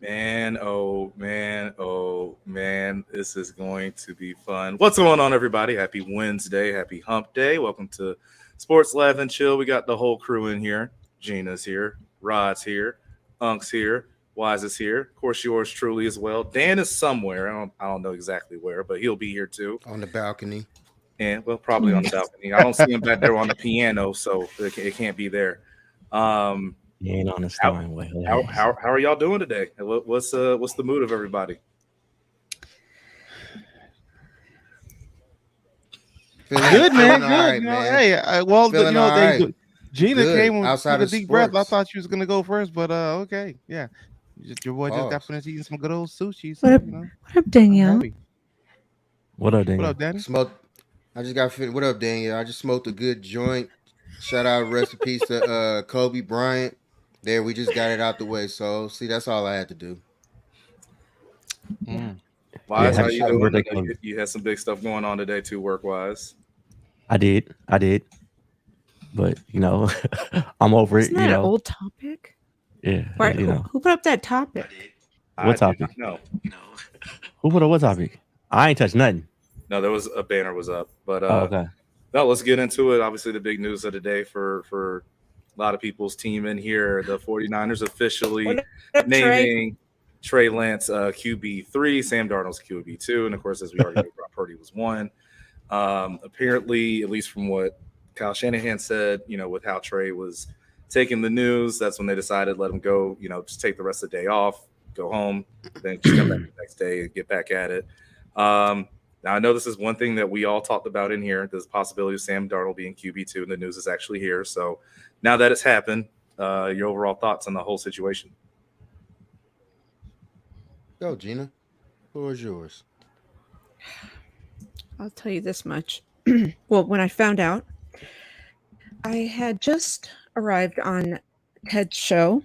Man, oh man, oh man, this is going to be fun. What's going on, everybody? Happy Wednesday, happy hump day. Welcome to Sports Live and Chill. We got the whole crew in here. Gina's here, Rod's here, Unk's here, Wise is here. Of course, yours truly as well. Dan is somewhere. I don't know exactly where, but he'll be here too. On the balcony. And well, probably on the balcony. I don't see him back there on the piano, so it can't be there. Um, You ain't on the how, starting way. how are y'all doing today? What's the mood of everybody? Good, man. Good. All right, You know, man. hey, Feeling all right. Gina Good. came with Outside a of deep breath. I sports. thought she was gonna go first, but okay, yeah. Your boy just got Pause. finished eating some good old sushi. So, What up, you know, what up, I'm Danielle? happy. What up, What Daniel? up, Danny? Smoked. I just got finished. What up, Daniel? I just smoked a good joint. Shout out, rest in peace to Kobe Bryant. There, we just got it out the way. So, see, that's all I had to do. Mm. Wise, how happy you doing? birthday, I know Kobe. you had some big stuff going on today too, work wise. I did. But I'm over it. Isn't that an old topic? Yeah. Right? Who put up that topic? I do topic? not know. Who put up what topic? I ain't touched nothing. No, there was a banner was up, but Oh, okay. no, let's get into it. Obviously, the big news of the day for a lot of people's team in here, the 49ers officially What up, Trey? naming Trey Lance QB3, Sam Darnold's QB2, and of course, as we already knew, Brock Purdy was one. Apparently, at least from what Kyle Shanahan said, with how Trey was taking the news, that's when they decided let him go. Just take the rest of the day off, go home, then just come back the next day and get back at it. Now I know this is one thing that we all talked about in here. There's a possibility of Sam Darnold being QB2, and the news is actually here. So now that it's happened, your overall thoughts on the whole situation? Go, Gina. Who is yours? I'll tell you this much. Well, when I found out, I had just arrived on Ted's show,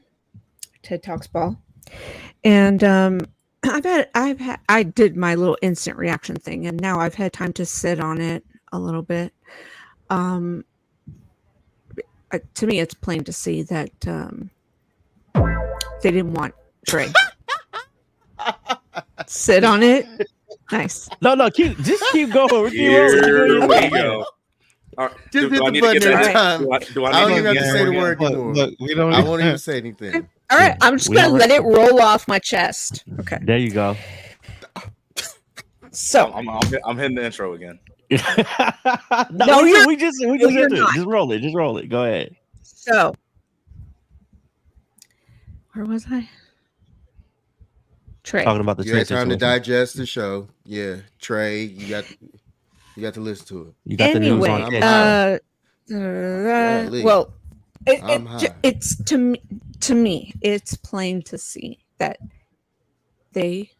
TED Talks Ball, and I did my little instant reaction thing, and now I've had time to sit on it a little bit. To me, it's plain to see that they didn't want Trey. Sit on it. Nice. No, keep going. Here we go. All right, Just do I hit need the to button get every that? time. Do I I don't need even to have to say the word Look, anymore. look, we don't. I won't even say anything. All right, I'm just gonna let it roll off my chest. Okay. There you go. So I'm hitting the intro again. No, you're- we just you're did it. not. Just roll it. Go ahead. So, where was I? Trey. Talking about the You Trey had time to situation. digest the show. Yeah, Trey, you got to listen to it. You got the news Anyway, on I'm Ted. Golly. well, I'm high. it's to me, it's plain to see that they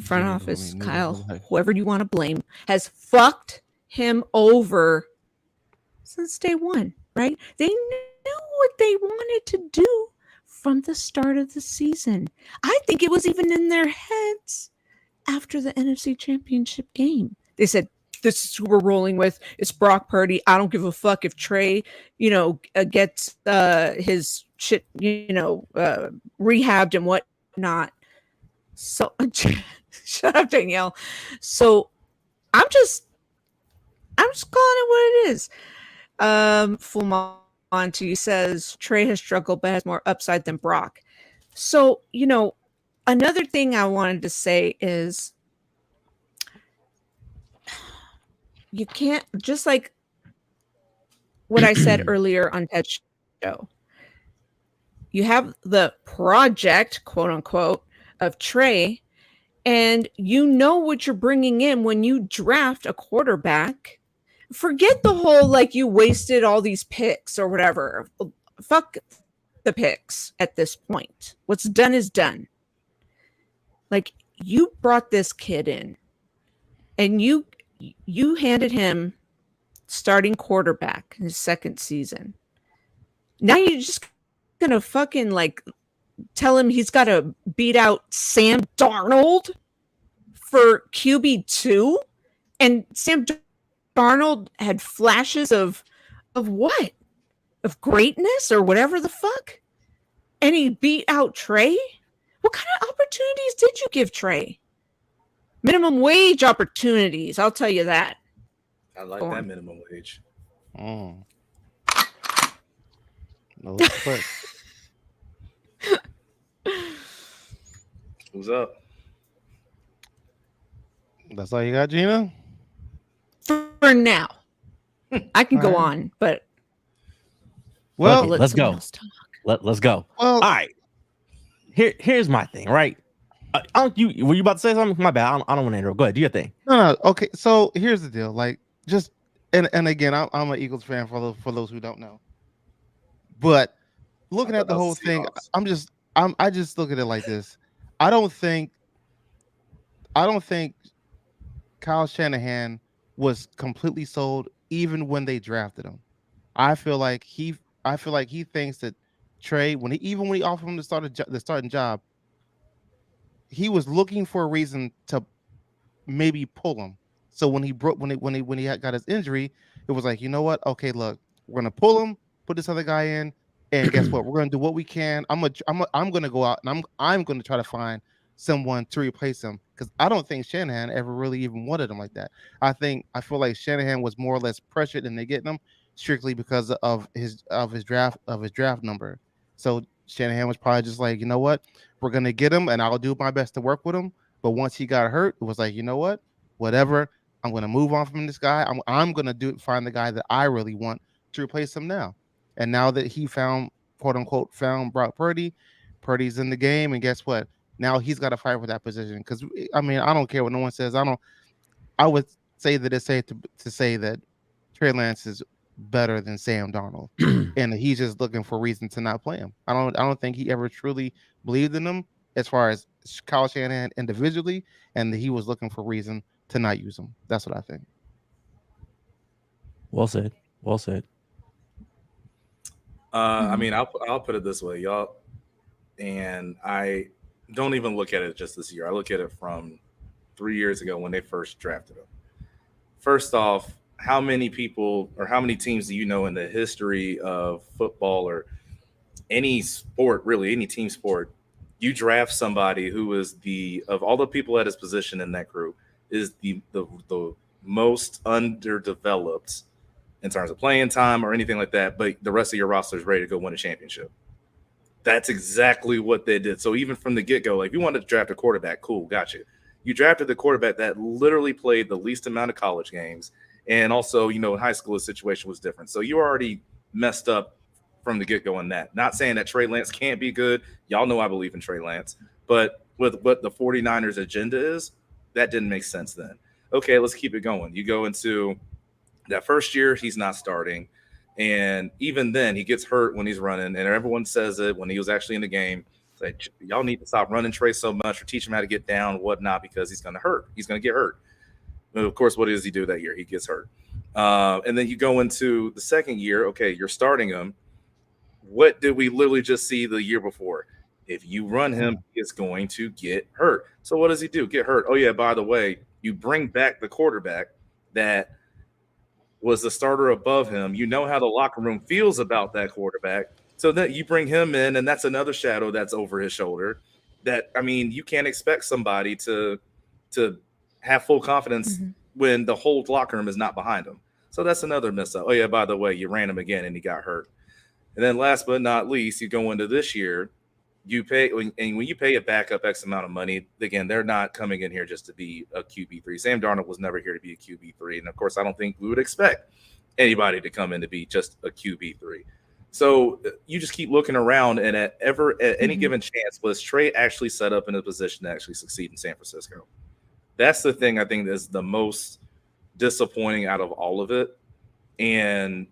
front office, Kyle, whoever you want to blame, has fucked him over since day one, right? They knew what they wanted to do from the start of the season. I think it was even in their heads after the NFC Championship game. They said, this is who we're rolling with. It's Brock Purdy. I don't give a fuck if Trey, gets his shit, rehabbed and whatnot. So shut up, Danielle. So I'm just calling it what it is. Full Monty says Trey has struggled but has more upside than Brock. So, another thing I wanted to say is you can't, just like what I said earlier on Ted's show, you have the project, quote unquote, of Trey, and you know what you're bringing in when you draft a quarterback. Forget the whole like you wasted all these picks or whatever. Fuck the picks at this point. What's done is done. Like, you brought this kid in and you handed him starting quarterback in his second season. Now you're just gonna fucking like tell him he's got to beat out Sam Darnold for QB2, and Sam Darnold had flashes of what? Of greatness or whatever the fuck? And he beat out Trey? What kind of opportunities did you give Trey? Minimum wage opportunities. I'll tell you that. I like Go that on. minimum wage. No sweat. Who's up? That's all you got, Gina? For now. I can go Alright. on, but Well, Okay, let let's someone go. else talk. Let's go. well, All right. Here's my thing, right? You were you about to say something? My bad. I don't want to interrupt. Go ahead. Do your thing. no. Okay, so here's the deal. Like, just and again, I'm an Eagles fan for those who don't know. But looking I at thought the that whole was the thing, Seahawks. I just look at it like this. I don't think Kyle Shanahan was completely sold even when they drafted him. I feel like he thinks that Trey, when he offered him the starting job, he was looking for a reason to maybe pull him. So when he got his injury, it was like, you know what? Okay, look, we're gonna pull him, put this other guy in, and guess what? We're gonna do what we can. I'm gonna go out and I'm gonna try to find someone to replace him because I don't think Shanahan ever really even wanted him like that. I feel like Shanahan was more or less pressured into getting him strictly because of his draft number. So Shanahan was probably just like, you know what? We're gonna get him, and I'll do my best to work with him. But once he got hurt, it was like, you know what? Whatever. I'm going to move on from this guy. I'm going to find the guy that I really want to replace him now. And now that he found, quote unquote, found Brock Purdy, Purdy's in the game. And guess what? Now he's got to fight for that position. Because, I mean, I don't care what no one says. I would say that it's safe to say that Trey Lance is better than Sam Darnold. And he's just looking for a reason to not play him. I don't think he ever truly believed in him as far as Kyle Shanahan individually, and he was looking for a reason to not use him. That's what I think. Well said. Well said. I mean, I'll put it this way, y'all, and I don't even look at it just this year. I look at it from 3 years ago when they first drafted him. First off, how many people or how many teams do you know in the history of football or any sport, really any team sport, you draft somebody who is of all the people at his position in that group is the most underdeveloped in terms of playing time or anything like that, but the rest of your roster is ready to go win a championship. That's exactly what they did. So even from the get-go, like if you wanted to draft a quarterback, cool, gotcha. You drafted the quarterback that literally played the least amount of college games. And also, in high school, the situation was different. So you already messed up from the get-go on that. Not saying that Trey Lance can't be good. Y'all know I believe in Trey Lance. But with what the 49ers agenda is, that didn't make sense then. Okay, let's keep it going. You go into that first year, he's not starting. And even then, he gets hurt when he's running. And everyone says it when he was actually in the game. Like, y'all need to stop running Trey so much or teach him how to get down, whatnot, because he's going to hurt. He's going to get hurt. And of course, what does he do that year? He gets hurt. And then you go into the second year. Okay, you're starting him. What did we literally just see the year before? If you run him, it's going to get hurt. So what does he do? Get hurt. Oh, yeah, by the way, you bring back the quarterback that was the starter above him. You know how the locker room feels about that quarterback. So that you bring him in, and that's another shadow that's over his shoulder. That, I mean, you can't expect somebody to have full confidence when the whole locker room is not behind him. So that's another mess up. Oh, yeah, by the way, you ran him again and he got hurt. And then last but not least, you go into this year, when you pay a backup X amount of money, again, they're not coming in here just to be a QB3. Sam Darnold was never here to be a QB3. And of course, I don't think we would expect anybody to come in to be just a QB3. So you just keep looking around, and at any given chance, was Trey actually set up in a position to actually succeed in San Francisco? That's the thing I think is the most disappointing out of all of it. And,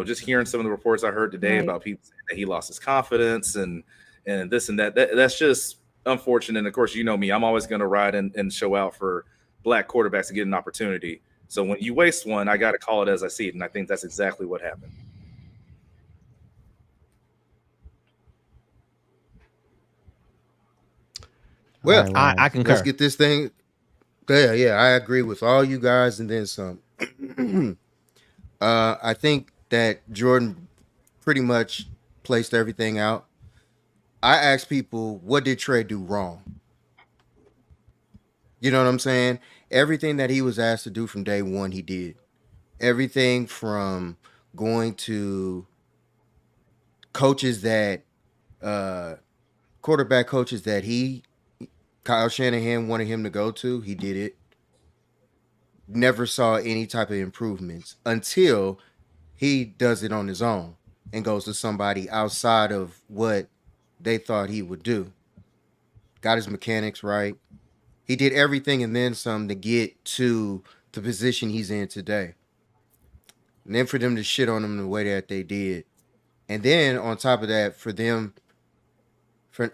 just hearing some of the reports I heard today about people saying that he lost his confidence and this and that's just unfortunate. And of course, you know me, I'm always going to ride and show out for black quarterbacks to get an opportunity. So when you waste one, I got to call it as I see it. And I think that's exactly what happened. Well, I concur. let's get this thing. Yeah, I agree with all you guys and then some. I think that Jordan pretty much placed everything out. I ask people, what did Trey do wrong? You know what I'm saying? Everything that he was asked to do from day one, he did. Everything from going to coaches that quarterback coaches that Kyle Shanahan wanted him to go to, he did it. Never saw any type of improvements until he does it on his own and goes to somebody outside of what they thought he would do. Got his mechanics right. He did everything and then some to get to the position he's in today. And then for them to shit on him the way that they did. And then on top of that, for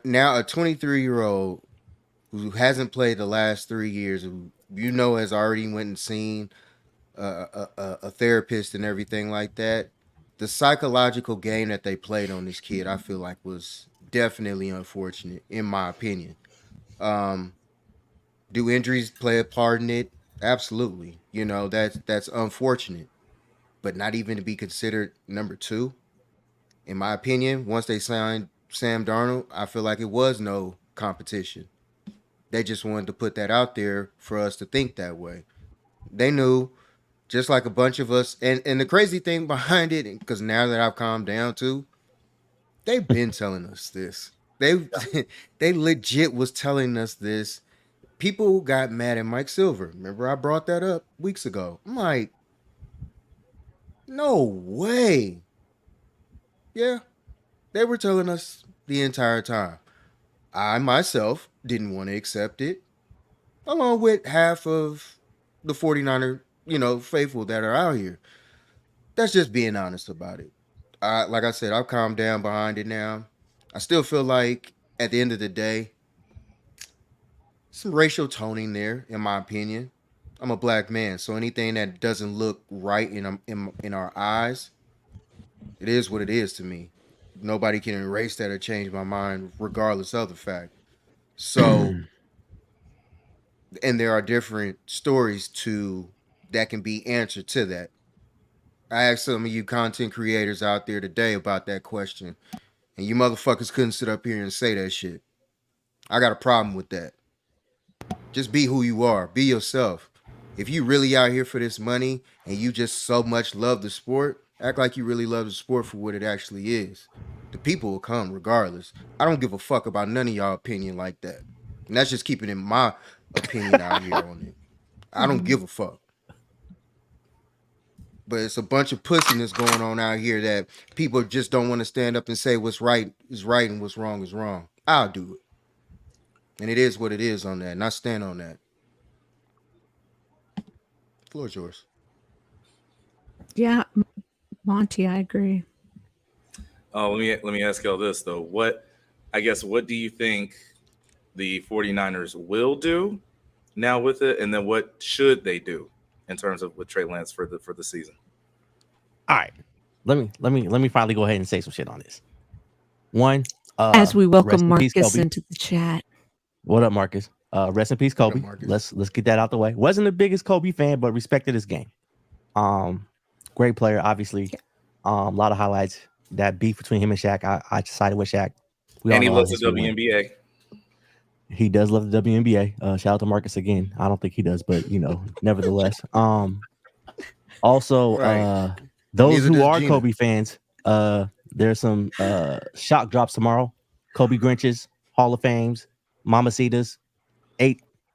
now a 23-year-old who hasn't played the last 3 years, who has already went and seen a therapist and everything like that. The psychological game that they played on this kid, I feel like, was definitely unfortunate, in my opinion. Do injuries play a part in it? Absolutely. That's unfortunate, but not even to be considered number 2. In my opinion, once they signed Sam Darnold, I feel like it was no competition. They just wanted to put that out there for us to think that way. They knew, just like a bunch of us, and the crazy thing behind it, because now that I've calmed down too, they've been telling us this. They legit was telling us this. People got mad at Mike Silver. Remember, I brought that up weeks ago. I'm like, no way. Yeah, they were telling us the entire time. I myself didn't want to accept it, along with half of the 49er, faithful that are out here. That's just being honest about it. Like I said, I've calmed down behind it now. I still feel like at the end of the day, some racial toning there, in my opinion. I'm a black man, so anything that doesn't look right in our eyes, it is what it is to me. Nobody can erase that or change my mind, regardless of the fact. So, and there are different stories that can be answered to that. I asked some of you content creators out there today about that question, and you motherfuckers couldn't sit up here and say that shit. I got a problem with that. Just be who you are. Be yourself. If you really out here for this money and you just so much love the sport, act like you really love the sport for what it actually is. The people will come regardless. I don't give a fuck about none of y'all opinion like that. And that's just keeping in my opinion out here on it. I don't give a fuck. But it's a bunch of pussiness going on out here that people just don't want to stand up and say what's right is right and what's wrong is wrong. I'll do it. And it is what it is on that. And I stand on that. Floor's yours. Yeah, Monty, I agree. Let me ask y'all this though. What do you think the 49ers will do now with it, and then what should they do in terms of with Trey Lance for the season? All right, let me finally go ahead and say some shit on this. One, as we welcome rest in Marcus peace, Kobe. into the chat. What up, Marcus? Rest in peace, Kobe. Marcus? Let's get that out the way. Wasn't the biggest Kobe fan, but respected his game. Great player, obviously. A lot of highlights. That beef between him and Shaq, I sided with Shaq. And he loves the WNBA. He does love the WNBA. Shout out to Marcus again. I don't think he does, but nevertheless. Also, Right. those Neither who does are Gina. Kobe fans, there's some shock drops tomorrow. Kobe Grinches, Hall of Fames, Mamacitas,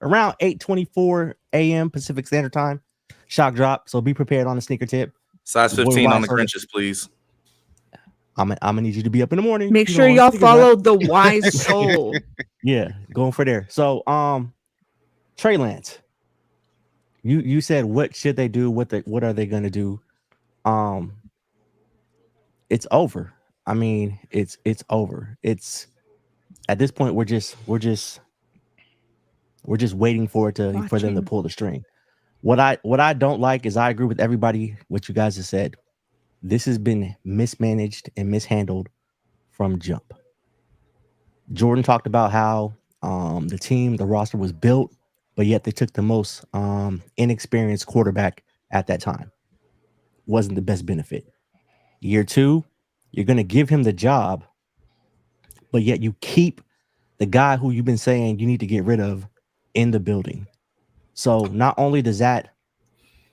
around 8:24 a.m. Pacific Standard Time. Shock drop. So be prepared on the sneaker tip. Size 15 on the Grinches, please. I'm gonna need you to be up in the morning. Make sure y'all follow the wise soul. Yeah, going for there. So, Trey Lance, you said what should they do? What are they gonna do? It's over. I mean, it's over. It's at this point we're just waiting for them to pull the string. What I don't like is I agree with everybody what you guys have said. This has been mismanaged and mishandled from jump. Jordan talked about how the roster was built, but yet they took the most inexperienced quarterback at that time. Wasn't the best benefit. Year 2, you're going to give him the job, but yet you keep the guy who you've been saying you need to get rid of in the building. So not only does that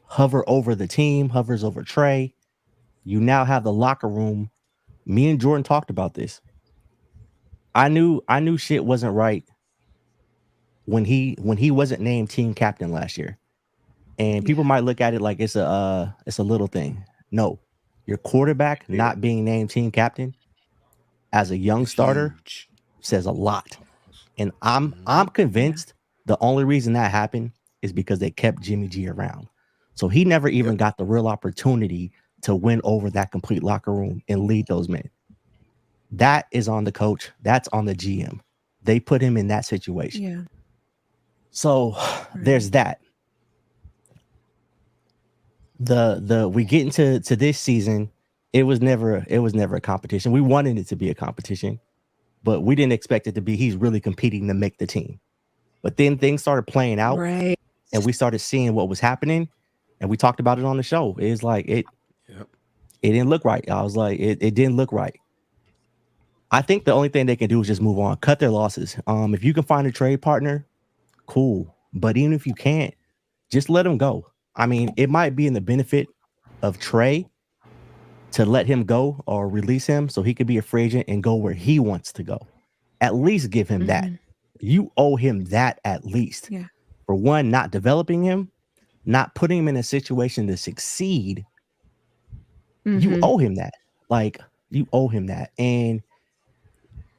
hover over the team, hovers over Trey, you now have the locker room. Me and Jordan talked about this. I knew shit wasn't right when he wasn't named team captain last year. And people might look at it like it's a little thing. No. Your quarterback not being named team captain as a young It's starter huge. says a lot. And I'm convinced the only reason that happened is because they kept Jimmy G around. So he never even got the real opportunity to win over that complete locker room and lead those men. That is on the coach. That's on the GM. They put him in that situation. Yeah. So there's that. We get into this season, it was never a competition. We wanted it to be a competition, but we didn't expect it to be he's really competing to make the team. But then things started playing out, Right. and we started seeing what was happening, and we talked about it on the show. It's like it didn't look right. I was like, it didn't look right. I think the only thing they can do is just move on, cut their losses. If you can find a trade partner, cool. But even if you can't, just let him go. I mean, it might be in the benefit of Trey to let him go or release him so he could be a free agent and go where he wants to go. At least give him that. You owe him that at least. Yeah. For one, not developing him, not putting him in a situation to succeed. You owe him that. Like, you owe him that. And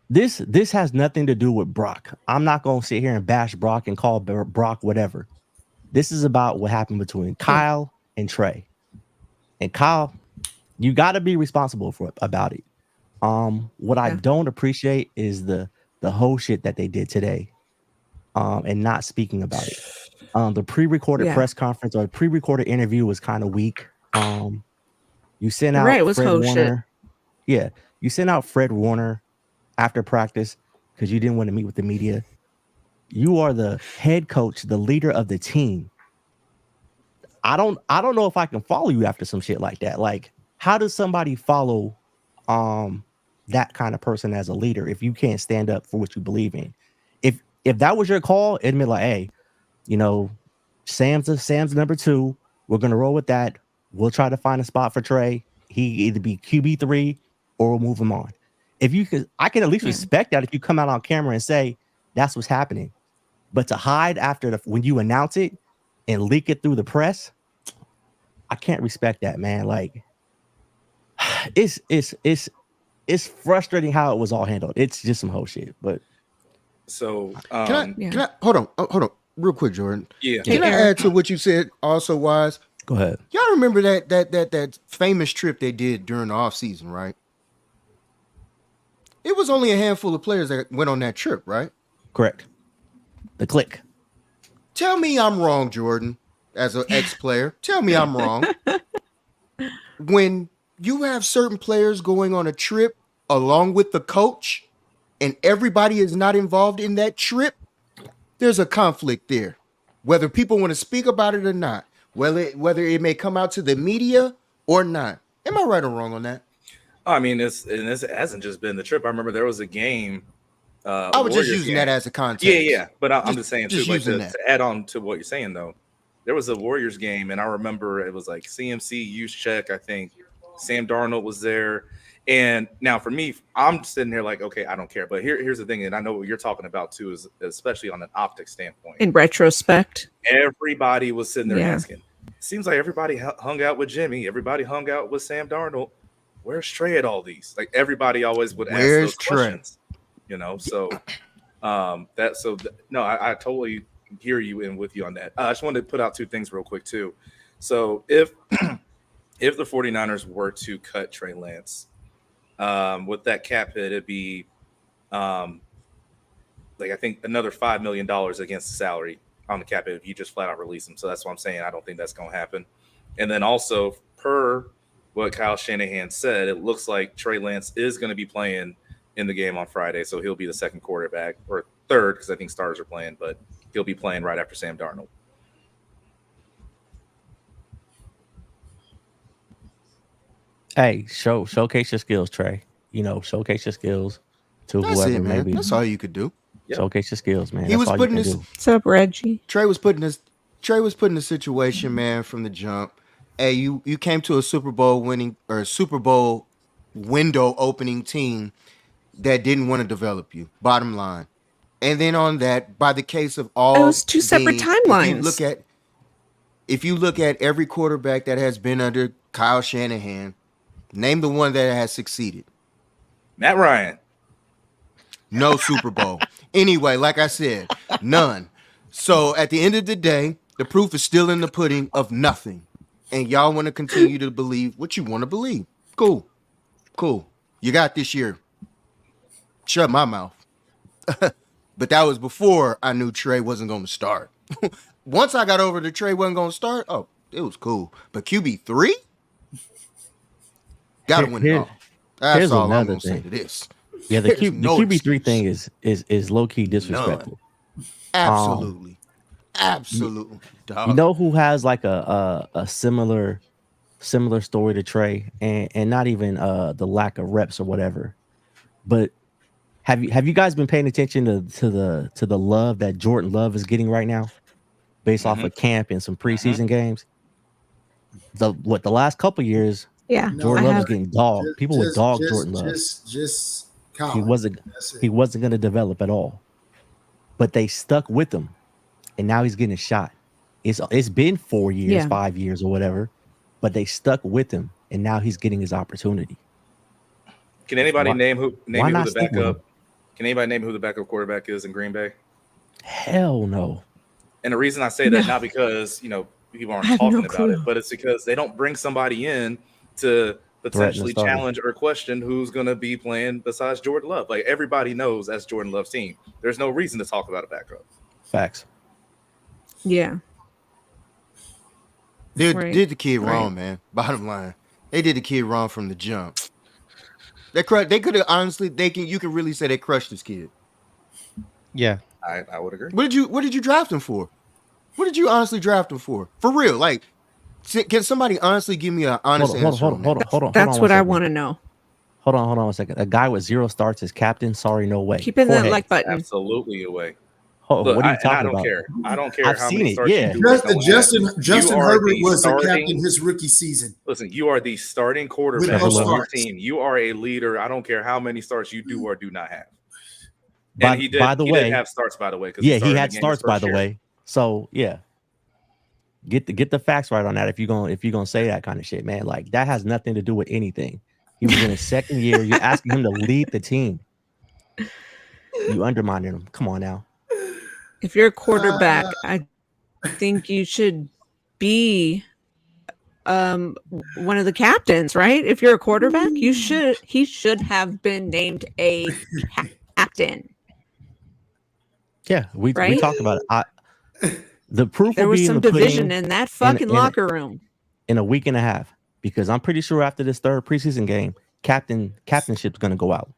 this has nothing to do with Brock. I'm not going to sit here and bash Brock and call Brock whatever. This is about what happened between Kyle and Trey. And Kyle, you got to be responsible about it. What I don't appreciate is the whole shit that they did today, and not speaking about it. The pre-recorded press conference or pre-recorded interview was kind of weak. You sent out Fred Warner. Yeah, you sent out Fred Warner after practice because you didn't want to meet with the media. You are the head coach, the leader of the team. I don't know if I can follow you after some shit like that. Like, how does somebody follow that kind of person as a leader if you can't stand up for what you believe in? If that was your call, it'd be like, hey, you know, Sam's number 2. We're gonna roll with that. We'll try to find a spot for Trey. He either be QB3 or we'll move him on. If you could, I can at least respect that if you come out on camera and say that's what's happening. But to hide after when you announce it and leak it through the press, I can't respect that, man. Like, it's frustrating how it was all handled. It's just some whole shit. But so can I hold on real quick, Jordan? Yeah. Can I add to what you said also, Wise? Go ahead. Y'all remember that famous trip they did during the off season, right? It was only a handful of players that went on that trip, right? Correct. The click. Tell me I'm wrong, Jordan, as an ex-player. Tell me I'm wrong. When you have certain players going on a trip along with the coach and everybody is not involved in that trip, there's a conflict there. Whether people want to speak about it or not, whether it may come out to the media or not. Am I right or wrong on that? I mean, this hasn't just been the trip. I remember there was a game. I was just using that as a context. Yeah. But I'm just saying, too, like to add on to what you're saying, though, there was a Warriors game, and I remember it was like CMC, Juszczyk, I think. Sam Darnold was there. And now for me, I'm sitting here like, okay, I don't care. But here's the thing, and I know what you're talking about, too, is especially on an optic standpoint. In retrospect. Everybody was sitting there asking. Seems like everybody hung out with Jimmy. Everybody hung out with Sam Darnold. Where's Trey at all these? Like, everybody always would ask those questions. You know, so no, I totally hear you and with you on that. I just wanted to put out 2 things real quick too. So if the 49ers were to cut Trey Lance, with that cap hit, it'd be like I think another $5 million against the salary on the cap hit if you just flat out release him. So that's what I'm saying. I don't think that's going to happen. And then also per what Kyle Shanahan said, it looks like Trey Lance is going to be playing in the game on Friday, so he'll be the second quarterback, or third, because I think starters are playing, but he'll be playing right after Sam Darnold. Hey, showcase your skills, Trey. You know, showcase your skills. to That's whoever it, man. maybe That's all you could do. Yep. showcase your skills, man. He That's was all you putting can his do. What's up, Reggie? Trey was putting the situation, man, from the jump. Hey, you came to a Super Bowl window opening team that didn't want to develop you. Bottom line. And then on that, by the case of all, It was two separate timelines. If you look at every quarterback that has been under Kyle Shanahan, name the one that has succeeded. Matt Ryan. No Super Bowl. Anyway, like I said, none. So at the end of the day, the proof is still in the pudding of nothing. And y'all want to continue to believe what you want to believe. Cool. You got this year. Shut my mouth. But that was before I knew Trey wasn't going to start. Once I got over the Trey wasn't going to start, oh, it was cool. But QB3? Got to win it all. That's here's all I'm another going to say thing. to this. Yeah, the There's no QB3 excuse. thing is low key disrespectful. Absolutely. Dog. You know who has like a similar story to Trey, and not even the lack of reps or whatever, but have you guys been paying attention to the love that Jordan Love is getting right now, based off of camp and some preseason games? The last couple years, Yeah, Jordan I Love have. is getting dogged. People would dog Jordan Love. Just He Colin. wasn't going to develop at all, but they stuck with him, and now he's getting a shot. It's been 4 years, Yeah. 5 years, or whatever, but they stuck with him, and now he's getting his opportunity. Can anybody name who why who not the stick with him? backup? Can anybody name who the backup quarterback is in Green Bay? Hell no. And the reason I say that, No. not because people aren't I have talking no about it, clue. but it's because they don't bring somebody in to potentially starter. challenge or question who's going to be playing besides Jordan Love. Like, everybody knows that's Jordan Love's team. There's no reason to talk about a backup. Facts. Yeah. They Right. did the kid Right. wrong, man. Bottom line, they did the kid wrong from the jump. They could have honestly. You can really say they crushed this kid. Yeah. I would agree. What did you draft him for? What did you honestly draft him for? For real, like, can somebody honestly give me an honest answer? Hold on. That's what I want to know. Hold on 1 second. A guy with 0 starts as captain. Sorry, no way. Keep in that Jorge. like button. Absolutely away. Look, what are you talking I don't about? care. I don't care I've how seen many it, starts yeah. you do. or don't have. Justin You are Herbert the was the starting- captain his rookie season. Listen, you are the starting quarterback With of no your starts. team. You are a leader. I don't care how many starts you do or do not have. By And he the way, did have starts, by the way. 'cause yeah, he started had the game his starts, by first the year. way. So yeah, get the facts right on that. If you're gonna say that kind of shit, man, like that has nothing to do with anything. He was in his second year. You're asking him to lead the team. You undermining him. Come on now. If you're a quarterback, I think you should be one of the captains, right? If you're a quarterback, he should have been named a captain. Yeah, we Right? talked about it. The proof There will was be some in the division pudding in that fucking in- locker room. in a week and a half, because I'm pretty sure after this third preseason game, captainship's gonna go out.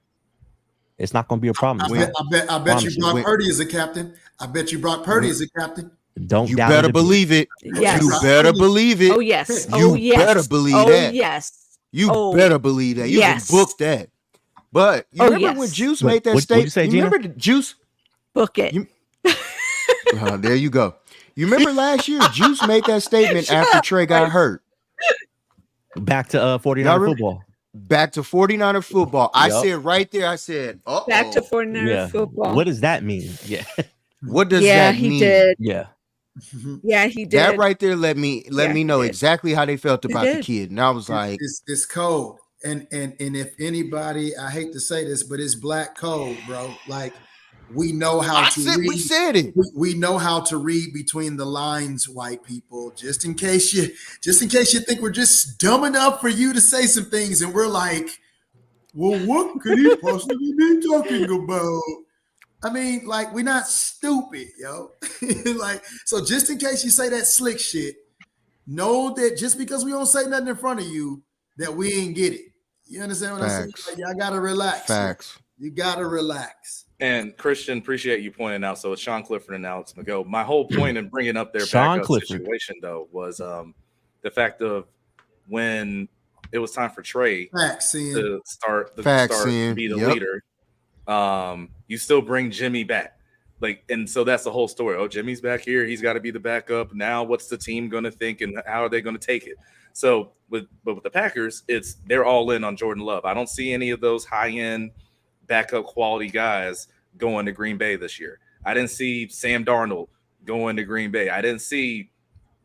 It's not gonna be a problem. I bet Promise you you. Brock Purdy is a captain. I bet you Brock Purdy is a captain. Don't You doubt better it a bit. believe it. Yes. You better believe it. Oh yes. You Oh yes. better believe oh, that. yes. You Oh, better believe that. You yes. can book that. But you Oh, remember when yes. Juice What- made that what'd you statement? say, You Gina? remember the Juice? Book it. You- There you go. You remember last year, Juice made that statement after Trey got hurt. Back to 49er Y'all remember- football. Back to 49er football. I Yup. said right there, I said, uh-oh. Back to 49er Yeah. football. What does that mean? Yeah. What does yeah, that he mean? did. Yeah. Yeah, he did. That right there let me Yeah, he know did. exactly how they felt He about the did. kid. And I was like, It's cold. And if anybody, I hate to say this, but it's black code, bro. Like, we know how to read. we said it. We know how to read between the lines, white people. Just in case you think we're just dumb enough for you to say some things, and we're like, well, what could he possibly be talking about? I mean, like, we're not stupid, yo. Like, so just in case you say that slick shit, know that just because we don't say nothing in front of you, that we ain't get it. You understand what I'm saying? Facts. Like, y'all gotta relax. Facts. You gotta relax. And Christian, appreciate you pointing out. So it's Sean Clifford and Alex McGo. My whole point in bringing up their Sean backup Clifford. situation, though, was the fact of when it was time for Trey Facts, Ian. to start Facts, to Ian. be the Yep. leader. You still bring Jimmy back. Like, and so that's the whole story. Oh, Jimmy's back here. He's got to be the backup. Now what's the team going to think and how are they going to take it? So with the Packers, they're all in on Jordan Love. I don't see any of those high-end backup quality guys going to Green Bay this year. I didn't see Sam Darnold going to Green Bay. I didn't see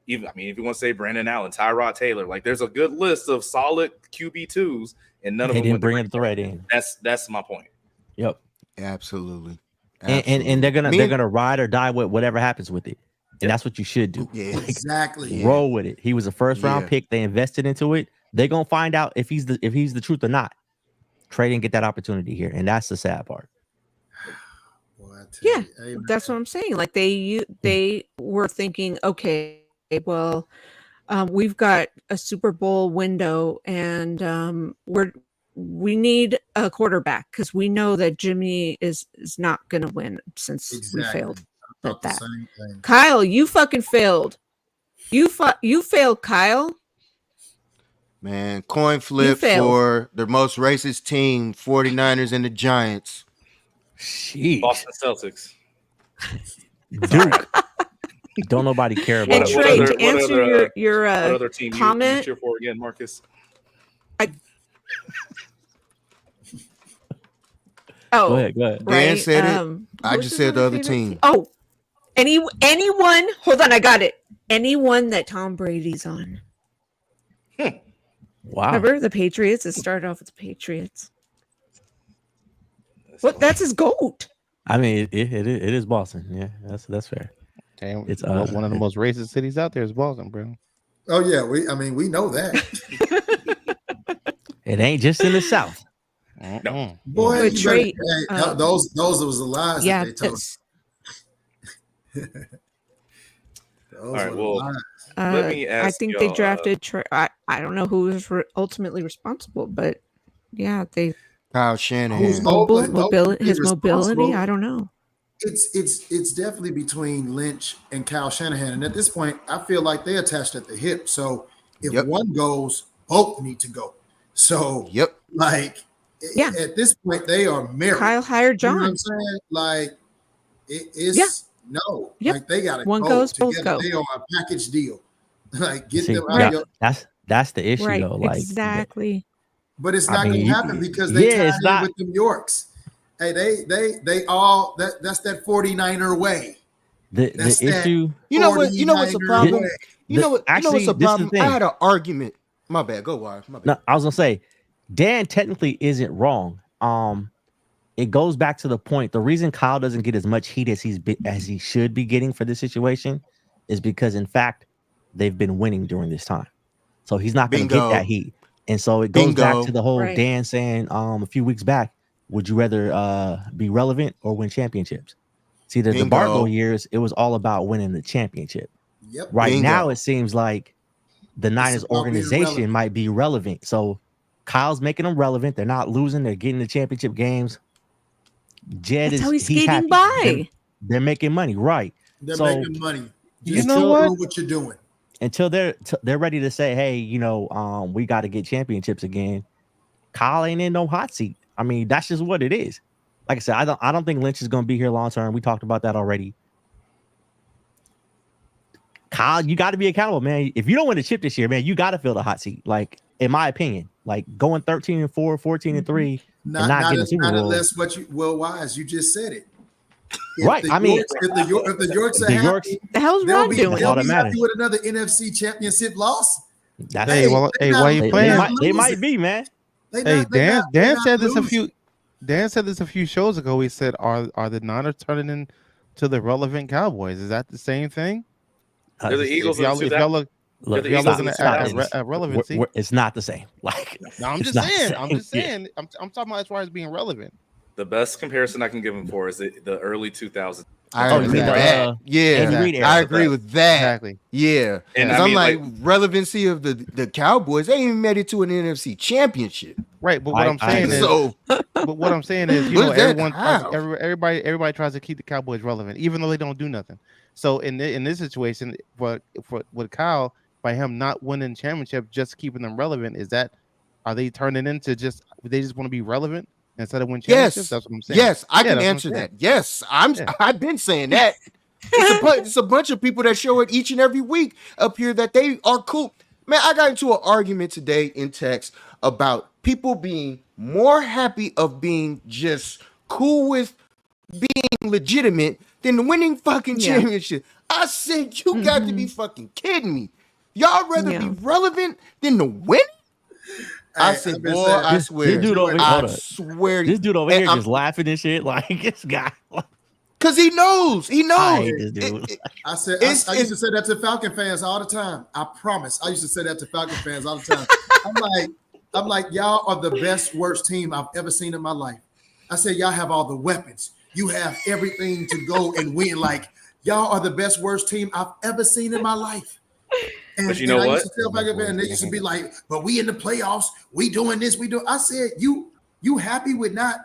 even, I mean, if you want to say Brandon Allen, Tyrod Taylor, like there's a good list of solid QB2s, and none of them didn't went bring to a threat in. That's my point. Yep. Absolutely. And they're gonna ride or die with whatever happens with it, and that's what you should do. Yeah, Exactly. Roll with it. He was a first round pick. They invested into it. They're gonna find out if he's the truth or not. Trey didn't get that opportunity here, and that's the sad part. Boy, I tell Yeah, you, amen. that's what I'm saying. Like they were thinking, okay, well, we've got a Super Bowl window, and we need a quarterback because we know that Jimmy is not going to win since we failed I at thought the that. same thing. Kyle, you fucking failed. You failed, Kyle. Man, coin flip failed. for the most racist team, 49ers and the Giants. Sheesh. Boston Celtics. Duke. Don't notody care And about it. Trey, what to answer your What other team comment, you cheer for again, Marcus? Go ahead. Dan right, said it. I who's just his said the other other favorite team. Oh, anyone? Hold on, I got it. Anyone that Tom Brady's on. Wow. Remember the Patriots? It started off with the Patriots. What? That's his GOAT. I mean, it is Boston. Yeah, that's fair. Damn, It's, one of the most racist cities out there is Boston, bro. Oh yeah, we know that. It ain't just in the South. No. Boy, But you Trey, better, those was the lies Yeah, that they told. it's, All right, well, let me I ask think they y'all, drafted Trey. I don't know who was ultimately responsible, but yeah, they Kyle Who's Shanahan. mobility, his mobility. responsible? I don't know. It's definitely between Lynch and Kyle Shanahan, and at this point, I feel like they're attached at the hip. So if Yep. one goes, both need to go. So Yep. like, Yeah. at this point, they are married. Kyle hired You know what John. I'm saying? Like, it's Yeah. no, Yep. like they got to One go goes, both together. go. They are a package deal. Like, get See, them out yeah, of your. that's the issue Right, though. Like exactly. But it's I not mean, going to you- happen because they yeah, tied it's in not- with them Yorks. Hey, they all that's that 49er way. the That's that. issue. You know what? You know what's the 49er problem? way. You know what? Actually, what's the this is the problem? thing. I had an argument. My bad. Go wide. My bad. No, I was gonna say, Dan technically isn't wrong. It goes back to the point. The reason Kyle doesn't get as much heat as he should be getting for this situation is because, in fact, they've been winning during this time. So he's not going to get Bingo. that heat. And so it goes back Bingo. to the whole Right. Dan saying a few weeks back, would you rather be relevant or win championships? See, the Bingo. Barlow years, it was all about winning the championship. Yep. Right Bingo. now, it seems like the Niners about being organization relevant. might be relevant. So Kyle's making them relevant. They're not losing. They're getting the championship games. Jed That's is how he's he's skating happy. by. They're making money, right? They're So making money. You Just know keep what? doing what you're doing. until they're ready to say, hey, we got to get championships again. Kyle ain't in no hot seat. I mean, that's just what it is. Like I said, I don't think Lynch is going to be here long term. We talked about that already. Kyle, you got to be accountable, man. If you don't win the chip this year, man, you got to fill the hot seat. Like, in my opinion, like going 13-4, 14-3, Not getting Super Bowl. unless what you Wise, you just said it. Right, I mean, if the Yorks are the happy, Yorks, The hell's they'll Rod be, doing? That's all they'll that be happy matters. with another NFC championship loss. that's Hey, it. well, They hey, not- why you they playing? not They might losing. be, man. They Hey, not- they Dan. not- they Dan not said this a losing. few. Dan said this a few shows ago. He said, "Are the Niners turning into the relevant Cowboys? Is that the same thing?" They're the Eagles If of the y'all look, Look, the if y'all Eagles looking of the at 2000s. relevancy, it's not the same. Like, no, I'm it's just not the saying. I'm same. just Yeah. saying. I'm talking about as far as being relevant. The best comparison I can give him for is the early 2000s. I Oh, agree you mean with the, that. Yeah, Andy Reid era. I agree with that. Exactly. Yeah, And because I I'm mean, like, like- relevancy of the Cowboys. They ain't even made it to an NFC championship. Right, but what I'm saying agree. is, So but what I'm saying is, What is that? everyone, How? everybody tries to keep the Cowboys relevant, even though they don't do nothing. So in this situation, for with Kyle, by him not winning championship, just keeping them relevant, are they turning into they just want to be relevant? instead of win Yes, championships? That's what I'm saying. yes, I Yeah, can that's what I'm answer saying. that. Yes, I've been saying that. It's a bunch of people that show it each and every week up here that they are cool. Man, I got into an argument today in text about people being more happy of being just cool with being legitimate than winning fucking Yeah. championship. I said, you got to be fucking kidding me. Y'all rather be Yeah. relevant than to win? I Hey, said, I've been boy, saying- I This swear. dude over here, I hold up. swear. This dude over And here I'm- just laughing and shit. Like this guy. Cause he knows. He knows. I hate this dude. I said It's- I used to say that to Falcon fans all the time. I promise. I used to say that to Falcon fans all the time. I'm like, y'all are the best, worst team I've ever seen in my life. I said, y'all have all the weapons. You have everything to go and win. Like, y'all are the best, worst team I've ever seen in my life. And, But you know I what? used to tell Falcon fans, they used to be like, but we in the playoffs, we doing this, we do. I said, you happy with not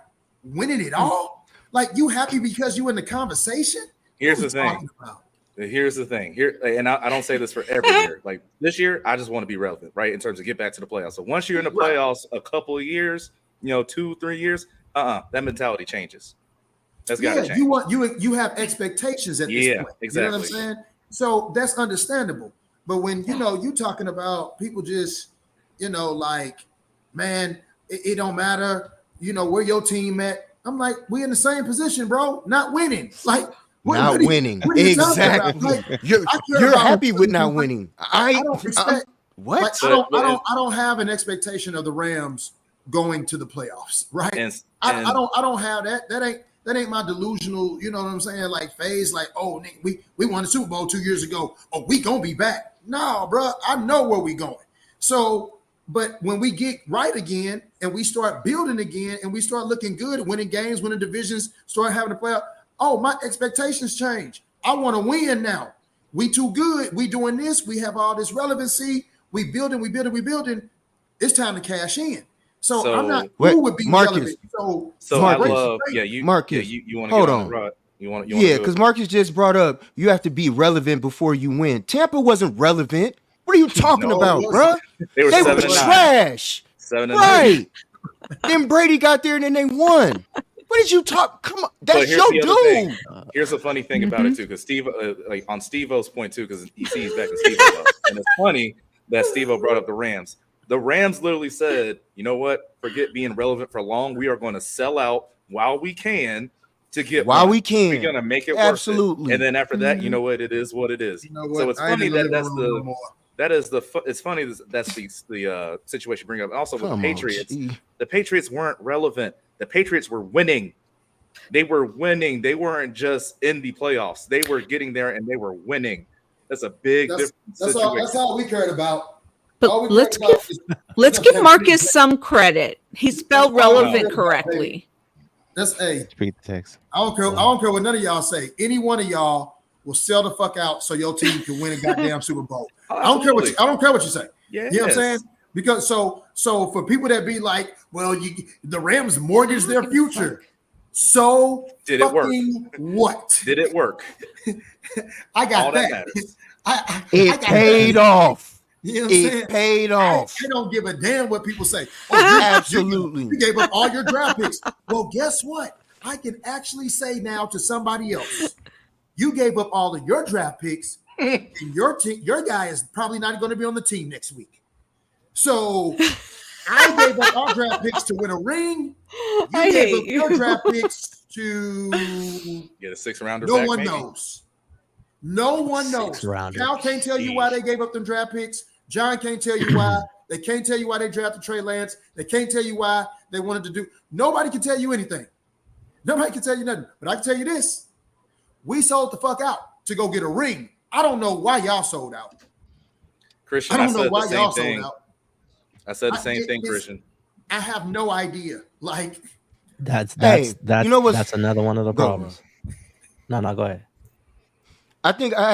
winning it all? Like, you happy because you in the conversation? Here's What the you thing. talking about? Here's the thing. Here, and I don't say this for every year. Like this year, I just want to be relevant, right? In terms of get back to the playoffs. So once you're in the playoffs, a couple of years, 2-3 years, that mentality changes. That's got to change. You have expectations at this point. Exactly. You know what I'm saying? So that's understandable. But when you talking about people just, like, man, it don't matter, where your team at. I'm like, we in the same position, bro, not winning. Like, Not winning. what are you talking about? Exactly. Like, You're I care you're about- happy with not winning. I don't expect. What? Like, I don't have an expectation of the Rams going to the playoffs, right? I don't have that. That ain't my delusional, you know what I'm saying? Like phase, like, oh, we won the Super Bowl 2 years ago. Oh, we gonna be back. No, bro, I know where we going. So, but when we get right again and we start building again and we start looking good, winning games, winning divisions, start having a playoff. Oh, my expectations change. I want to win now. We too good. We doing this. We have all this relevancy. We building. It's time to cash in. So I'm not cool with being Marcus. relevant. So Marcus. I love, Marcus, you want to hold get on. the rod? You want Yeah, because Marcus just brought up you have to be relevant before you win. Tampa wasn't relevant. What are you talking No, about, it bro? They were They were 7-9. trash. 7-9. Right. Then Brady got there and then they won. What did you talk? Come on, But that's here's your the other thing. dude. Here's the funny thing about it too, because Steve, like on Steve-O's point too, because he's back in Steve-O, and it's funny that Steve-O brought up the Rams. The Rams literally said, you know what? Forget being relevant for long. We are going to sell out while we can to get While one. we can. We're going to make it Absolutely. worth it. And then after that, you know what? It is what it is. You know what? So it's I ain't funny in the that living room no more. it's funny that's the situation you bring up. Also with Come the on, Patriots, gee. the Patriots weren't relevant. The Patriots were winning. They were winning. They weren't just in the playoffs. They were getting there and they were winning. That's a big difference. That's all we cared about. All we But let's cared about give is- let's give Marcus some credit. He spelled relevant No. correctly. That's Read the text. I don't care what none of y'all say. Any one of y'all will sell the fuck out so your team can win a goddamn Super Bowl. I don't care what you say. Yeah, You know what I'm saying? Because so for people that be like, well, the Rams mortgage their future. So Did it work? fucking what? Did it work? I got All that that. matters. I It got paid that. off. You know what I'm saying? It paid off. I don't give a damn what people say. Oh, Absolutely. You gave up all your draft picks. Well, guess what? I can actually say now to somebody else, you gave up all of your draft picks, and your guy is probably not going to be on the team next week. So I gave up our draft picks to win a ring. You I gave hate up your you. draft picks to Get a 6-rounder. no back, one maybe. knows. No one knows. Six-rounder. Cal can't tell you why they gave up them draft picks. John can't tell you why. They can't tell you why they drafted Trey Lance. They can't tell you why they wanted to do. Nobody can tell you anything. Nobody can tell you nothing. But I can tell you this. We sold the fuck out to go get a ring. I don't know why y'all sold out. Christian, I don't know said why the same y'all thing. sold out. I said the same thing, it's- Christian. I have no idea. Like, That's Hey, you know what's- that's another one of the Go. problems. No, go ahead. I think I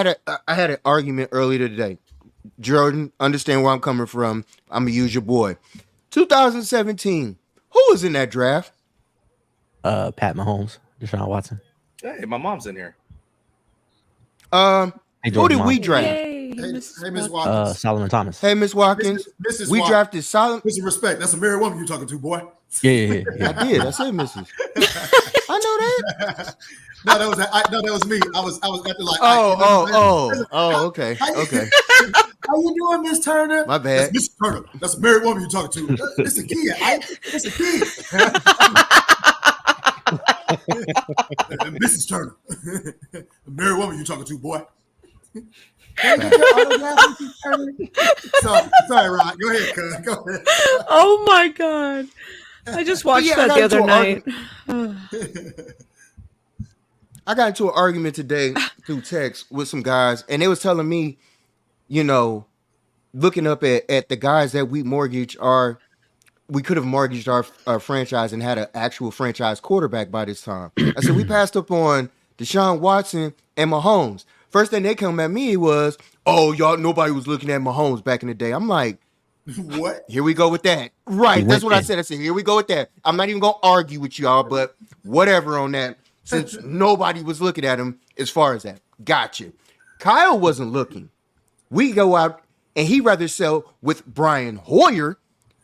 had an argument earlier today. Jordan, understand where I'm coming from. I'm gonna use your boy. 2017. Who was in that draft? Pat Mahomes, Deshaun Watson. Hey, my mom's in here. Hey, Who Jordan did we Mom. draft? Yay, hey, Mrs. Miss Watson. Watkins. Solomon Thomas. Hey, Miss Watkins. Mrs. We Watkins. drafted Solomon. Put some respect. That's a married woman you're talking to, boy. Yeah. I did. I said misses. I know that. No, that was me. I was acting like. Okay. How Okay. you doing, Miss Turner? My bad. That's Miss Turner. That's a married woman you're talking to. It's a kid. It's a kid. Mrs. Turner. A married woman you're talking to, boy. Can I get your autograph, Mrs. Turner? Sorry, Rod. Go ahead, cuz. Go ahead. Oh my god. I just watched yeah, I that got the into other an night. I got into an argument today through text with some guys, and they was telling me, you know, looking up at the guys that we could have mortgaged our franchise and had an actual franchise quarterback by this time. I said, we passed up on Deshaun Watson and Mahomes. First thing they come at me was, oh, y'all, nobody was looking at Mahomes back in the day. I'm like, What? here we go with that. Right. That's what I said. I said, here we go with that. I'm not even going to argue with y'all, but whatever on that, since nobody was looking at him as far as that. Gotcha. Kyle wasn't looking. We go out and he rather sell with Brian Hoyer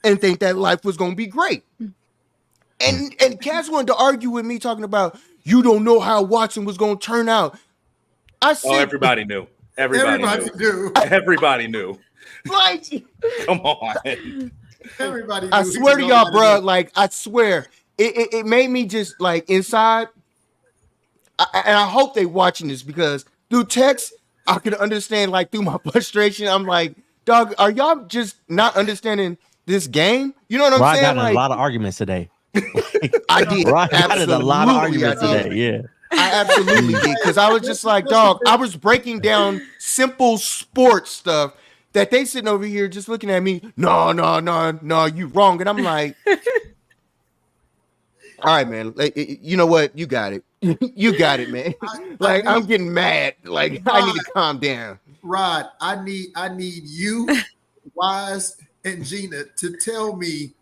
and think that life was going to be great. And Cass wanted to argue with me talking about, you don't know how Watson was going to turn out. I said, everybody knew. Everybody knew. Everybody knew. Like, come on. Everybody knew. I swear to y'all, bro, like, I swear, it made me just, like, inside, and I hope they watching this because through text, I can understand, like, through my frustration, I'm like, dog, are y'all just not understanding this game? You know what I'm saying? I got in a lot of arguments today. I did. I got in a lot of arguments today, yeah. I absolutely did, because I was just like, dog, I was breaking down simple sports stuff that they sitting over here just looking at me, no, you wrong. And I'm like, all right, man, like, you know what? You got it. You got it, man. Like, I'm getting mad. Like, I need to calm down. Rod, I need you, Wise, and Gina to tell me,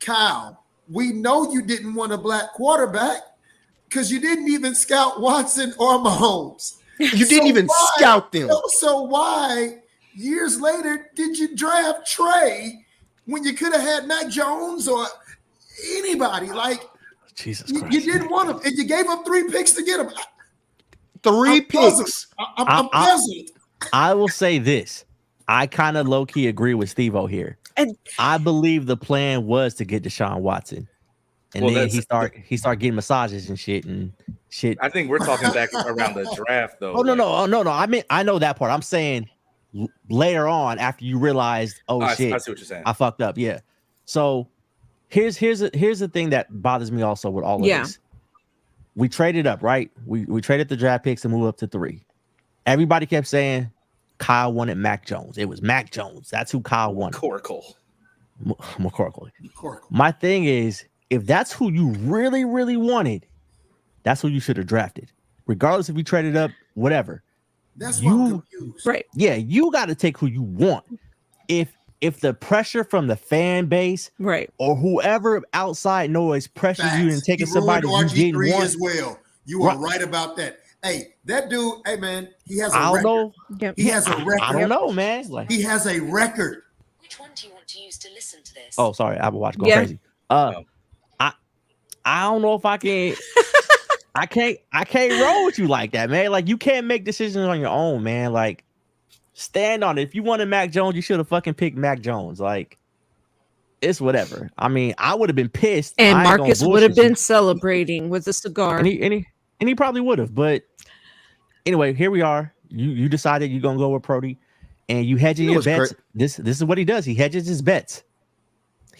Kyle, we know you didn't want a black quarterback because you didn't even scout Watson or Mahomes. You didn't even scout them. So why, years later, did you draft Trey when you could have had Mac Jones or anybody? Like, Jesus you Christ. didn't want him, and you gave up 3 picks to get him. Three picks. I'm puzzled. I will say this. I kind of low-key agree with Steve-O here. And I believe the plan was to get Deshaun Watson. And then he start getting massages and shit. I think we're talking back around the draft, though. Oh, no. I know that part. I'm saying later on after you realized, shit, I see what you're saying. I fucked up. Yeah. So here's the thing that bothers me also with all of this. We traded up, right? We traded the draft picks and moved up to 3. Everybody kept saying Kyle wanted Mac Jones. It was Mac Jones. That's who Kyle wanted. McCorkle. My thing is, if that's who you really, really wanted, that's who you should have drafted. Regardless if you traded up, whatever. That's what I'm confused. right. Yeah, you got to take who you want. If the pressure from the fan base, Right, or whoever outside noise pressures you into taking somebody you didn't RG3 want as well. You are right about that. Hey, that dude, hey man, he has a I don't record. know. Yep. He has a record. I don't know, man. Like, He has a record. Which one do you want to use to listen to this? oh, sorry, Apple Watch going Yeah. crazy. I don't know if I can. I can't roll with you like that, man. Like, you can't make decisions on your own, man. Like, stand on it. If you wanted Mac Jones, you should have fucking picked Mac Jones. Like, it's whatever. I mean, I would have been pissed. And I ain't gonna Marcus would bullshit have been you. celebrating with a cigar. And he probably would have. But anyway, here we are. You decided you're gonna go with Prody, and you hedging your bets. This is what he does. He hedges his bets.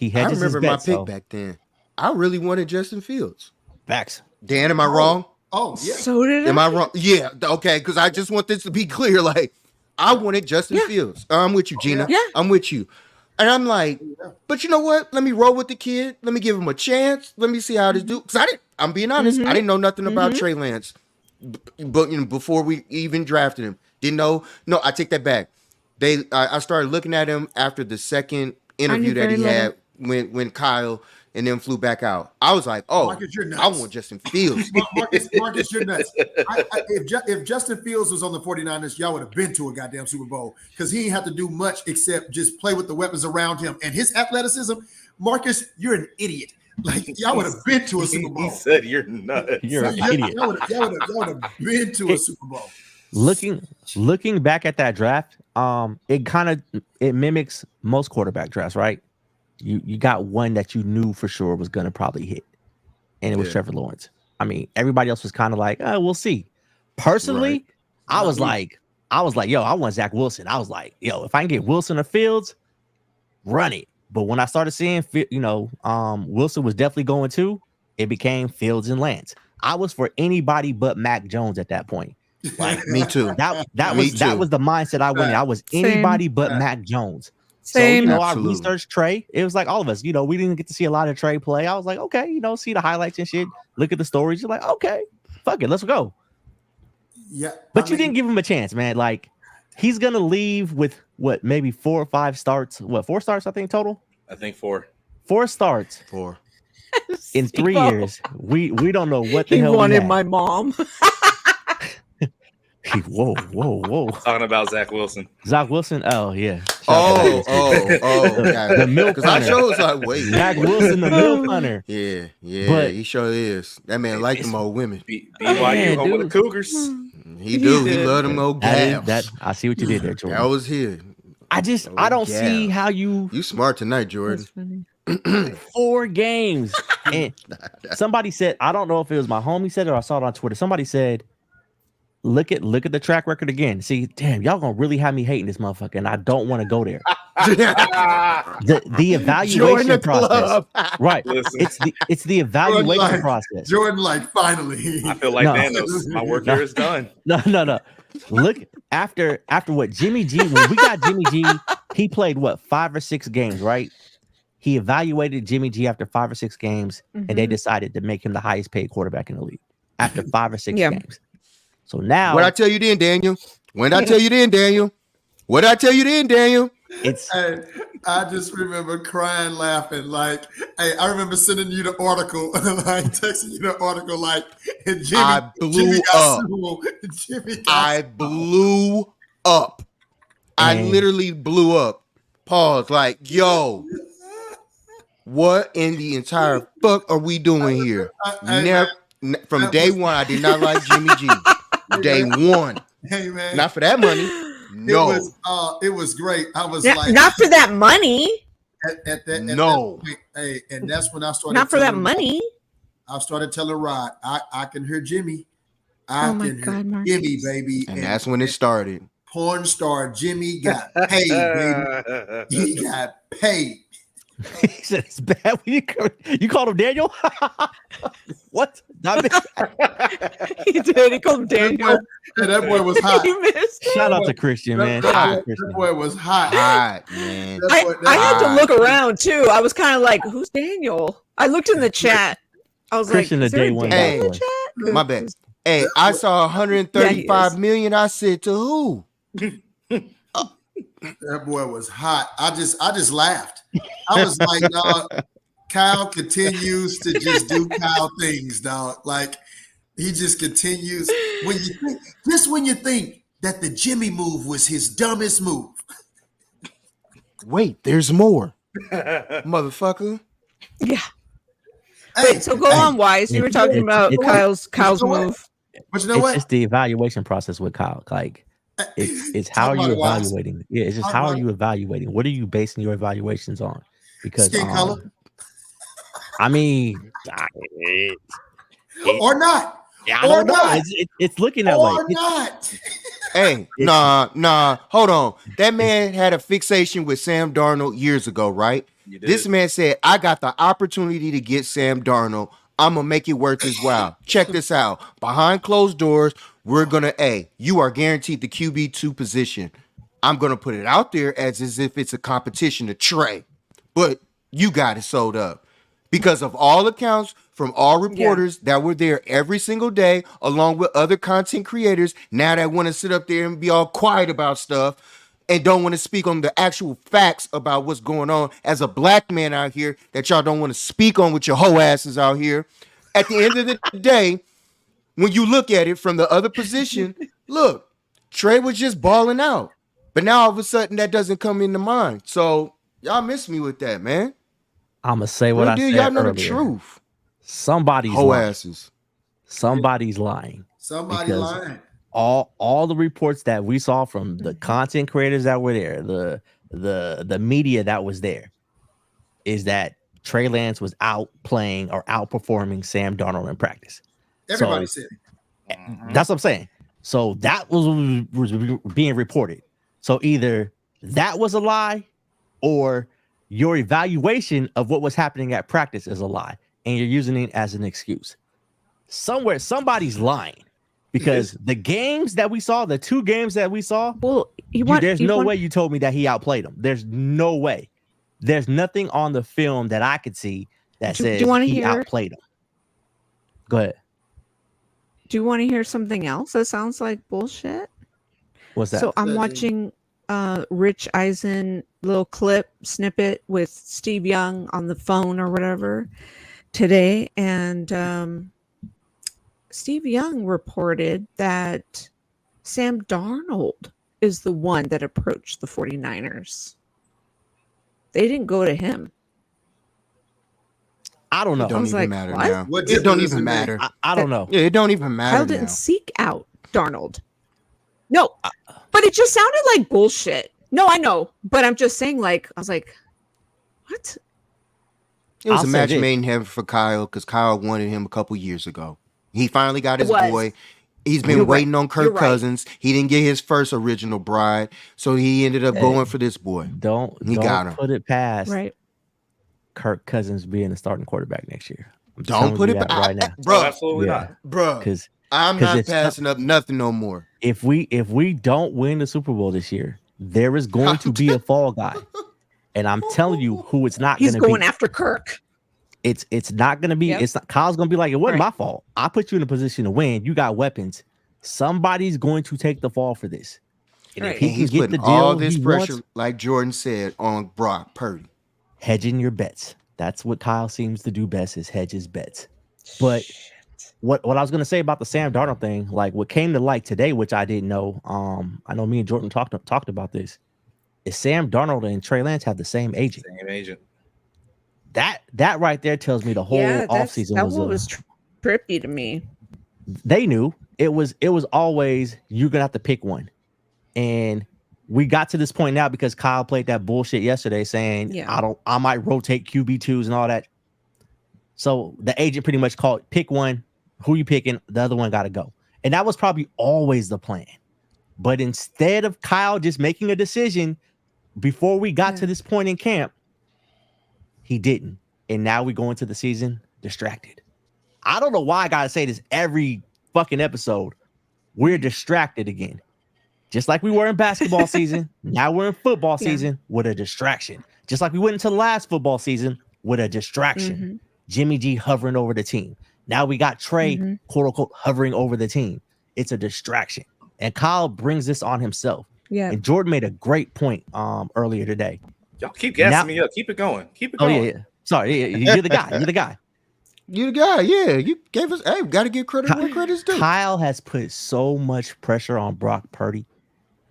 I remember my pick back then. I really wanted Justin Fields. Facts. Dan, am I wrong? Oh, yeah. So did Am I wrong? Yeah. Okay. Because I just want this to be clear. Like, I wanted Justin Fields. I'm with you, Gina. Yeah. I'm with you. And I'm like, but you know what? Let me roll with the kid. Let me give him a chance. Let me see how this do. Because I'm being honest. I didn't know nothing about Trey Lance. But before we even drafted him, didn't know. No, I take that back. I started looking at him after the second interview that he had when Kyle and then flew back out. I was like, oh, Marcus, you're nuts. I want Justin Fields. Marcus, you're nuts. If Justin Fields was on the 49ers, y'all would have been to a goddamn Super Bowl because he didn't have to do much except just play with the weapons around him. And his athleticism, Marcus, you're an idiot. Like y'all would have been to a Super Bowl. He said you're nuts. You're an idiot. Y'all would have been to a Super Bowl. Looking back at that draft, it mimics most quarterback drafts, right? You got one that you knew for sure was gonna probably hit, and it was Trevor Lawrence. I mean, everybody else was kind of like, oh, we'll see. Personally, I was like, yo, I want Zach Wilson. I was like, yo, if I can get Wilson or Fields, run it. But when I started seeing, Wilson was definitely going too, it became Fields and Lance. I was for anybody but Mac Jones at that point. Like Me too. That was the mindset I went in. I was anybody but Mac Jones. Same. So, I researched Trey. It was like all of us, we didn't get to see a lot of Trey play. I was like, okay, see the highlights and shit. Look at the stories. You're like, okay, fuck it, let's go. Yeah. But you didn't give him a chance, man. Like, he's going to leave with what, maybe 4 or 5 starts? What, 4 starts, I think, total? I think 4. 4 starts. 4. In 3 years. We don't know what the He hell wanted had. my mom. Whoa. Talking about Zach Wilson. Zach Wilson? Oh, yeah. The milk Because I hunter. sure was like, wait. Zach Wilson, the milk hunter. Yeah, But- he sure is. That man like them old women. BYU home with the dude. Cougars. He do. He did. love them old That gals. I see what you did there, Jordan. That was here. I don't see how you You smart tonight, Jordan. 4 games. And somebody said, I don't know if it was my homie said it or I saw it on Twitter. Somebody said, look at the track record again. See, damn, y'all gonna really have me hating this motherfucker, and I don't want to go there. The evaluation process, right? Listen. It's the evaluation Jordan, process. Jordan, like, finally. I feel like No. Thanos. My work here is done. No. Look, after what Jimmy G, when we got Jimmy G, he played what, 5 or 6 games, right? He evaluated Jimmy G after 5 or 6 games, and they decided to make him the highest paid quarterback in the league after 5 or 6 games. So now, What I tell you then, Daniel? it's Hey, I just remember crying, laughing. Like, hey, I remember sending you the article, like texting you the article, like, and Jimmy, I blew Jimmy got up. Super Bowl. Jimmy got I Super Bowl. blew up. I And- literally blew up. Pause. Like, yo, what in the entire fuck are we doing here? Hey, From day one, I did not like Jimmy G. Day one. Hey, man. Not for that money. No. It was great. I was Yeah, like, not for that money. at that No. point, hey, and that's when I started. Not for that telling- money. I started telling Rod, I can hear Jimmy. I Oh my can God, hear Marcus. Jimmy, baby. And that's when it started. Porn star Jimmy got paid, baby. He got paid. he said it's bad. You called him Daniel? What? He did. He called him Daniel. And that boy was hot. He missed. Shout out to Christian, man. Shout out to That Christian. boy was hot. Hot, man. I had to look around too. I was kind of like, "Who's Daniel?" I looked in the chat. I was Christian, like, the "Is there day a one Daniel in guy. the chat?" My bad. Hey, I saw 135 million. I said, to who? That boy was hot. I just laughed. I was like, dog, Kyle continues to just do Kyle things, dog. Like he just continues. When you think that the Jimmy move was his dumbest move. Wait, there's more. Motherfucker. Yeah. Hey, Wait, so go on, Wise. You were talking about Kyle's You know what? move. But you know It's what? just the evaluation process with Kyle. Like, it's how are Talk you about it, Wise. evaluating? Yeah, it's just Talk how are about you evaluating? What are you basing your evaluations on? Because Skin color I mean, or not, I Or don't know. not. It's looking that way. or not. Hey, nah. Hold on. That man had a fixation with Sam Darnold years ago, right? You did. This man said, I got the opportunity to get Sam Darnold. I'm going to make it worth his while. Check this out. Behind closed doors, we're going to, you are guaranteed the QB2 position. I'm going to put it out there as if it's a competition to Trey. But you got it sold up. Because of all accounts from all reporters that were there every single day, along with other content creators, now that want to sit up there and be all quiet about stuff and don't want to speak on the actual facts about what's going on as a black man out here that y'all don't want to speak on with your hoe asses out here. At the end of the day, when you look at it from the other position, look, Trey was just balling out. But now all of a sudden that doesn't come into mind. So y'all miss me with that, man. I'm gonna say what Real I deal, said y'all know earlier. the truth. Somebody's Hoe lying. asses. Somebody's lying. Somebody Because lying. all the reports that we saw from the content creators that were there, the media that was there, is that Trey Lance was out playing or outperforming Sam Darnold in practice. Everybody So said it. that's what I'm saying. So that was being reported. So either that was a lie, or your evaluation of what was happening at practice is a lie, and you're using it as an excuse. Somewhere, somebody's lying, because the games that we saw, the 2 games that we saw, Well, there's no way you told me that he outplayed him. There's no way. There's nothing on the film that I could see that Do you says wanna he hear- outplayed him. Go ahead. Do you want to hear something else that sounds like bullshit? What's that? So I'm Let's watching Rich Eisen little clip snippet with Steve Young on the phone or whatever today, and Steve Young reported that Sam Darnold is the one that approached the 49ers. They didn't go to him. I don't know. It don't was even like, matter what? now. What It don't difference does even it make? matter. I don't know. Yeah, it don't even matter Kyle now. didn't seek out Darnold. No, but it just sounded like bullshit. No, I know, but I'm just saying, like, I was like, what? It was I'll a say match this. made in heaven for Kyle because Kyle wanted him a couple years ago. He finally got his It was. boy. He's been You're right. waiting on You're Kirk right. Cousins. He didn't get his first original bride, so he ended up Hey, going for this boy. He got Don't him. put it past Right. Kirk Cousins being the starting quarterback next year. I'm Don't telling put you it that back, right now, Oh, bro. absolutely Yeah. not. Bro, because I'm 'cause not it's passing up nothing no more. if we don't win the Super Bowl this year, there is going to be a fall guy, and I'm telling you who it's not He's going to going be. after Kirk. It's not going to be. Yep. It's not. Kyle's going to be like, it wasn't Right. my fault. I put you in a position to win. You got weapons. Somebody's going to take the fall for this. And Right. if he And can he's get putting the deal all this he pressure, wants, like Jordan said, on Brock Purdy. hedging your bets. That's what Kyle seems to do best, is hedge his bets. But what I was gonna say about the Sam Darnold thing, like what came to light today, which I didn't know. I know me and Jordan talked about this. Is Sam Darnold and Trey Lance have the same agent? Same agent. That right there tells me the whole offseason that was one was trippy to me. they knew it was always you're gonna have to pick one. And we got to this point now because Kyle played that bullshit yesterday saying Yeah. I might rotate QB2s and all that. So the agent pretty much called, pick one, who you picking, the other one got to go. And that was probably always the plan. But instead of Kyle just making a decision before we got to this point in camp, he didn't. And now we go into the season distracted. I don't know why I got to say this every fucking episode. We're distracted again. Just like we were in basketball season, now we're in football season with a distraction. Just like we went into last football season with a distraction. Mm-hmm. Jimmy G hovering over the team. Now we got Trey, quote unquote, hovering over the team. It's a distraction. And Kyle brings this on himself. Yeah. And Jordan made a great point earlier today. Y'all keep gassing me up. Keep it going. Keep it going. Yeah. Sorry, you're the guy. You're the guy. You the guy, yeah. You gave us, hey, got to give credit where credit's due. Kyle has put so much pressure on Brock Purdy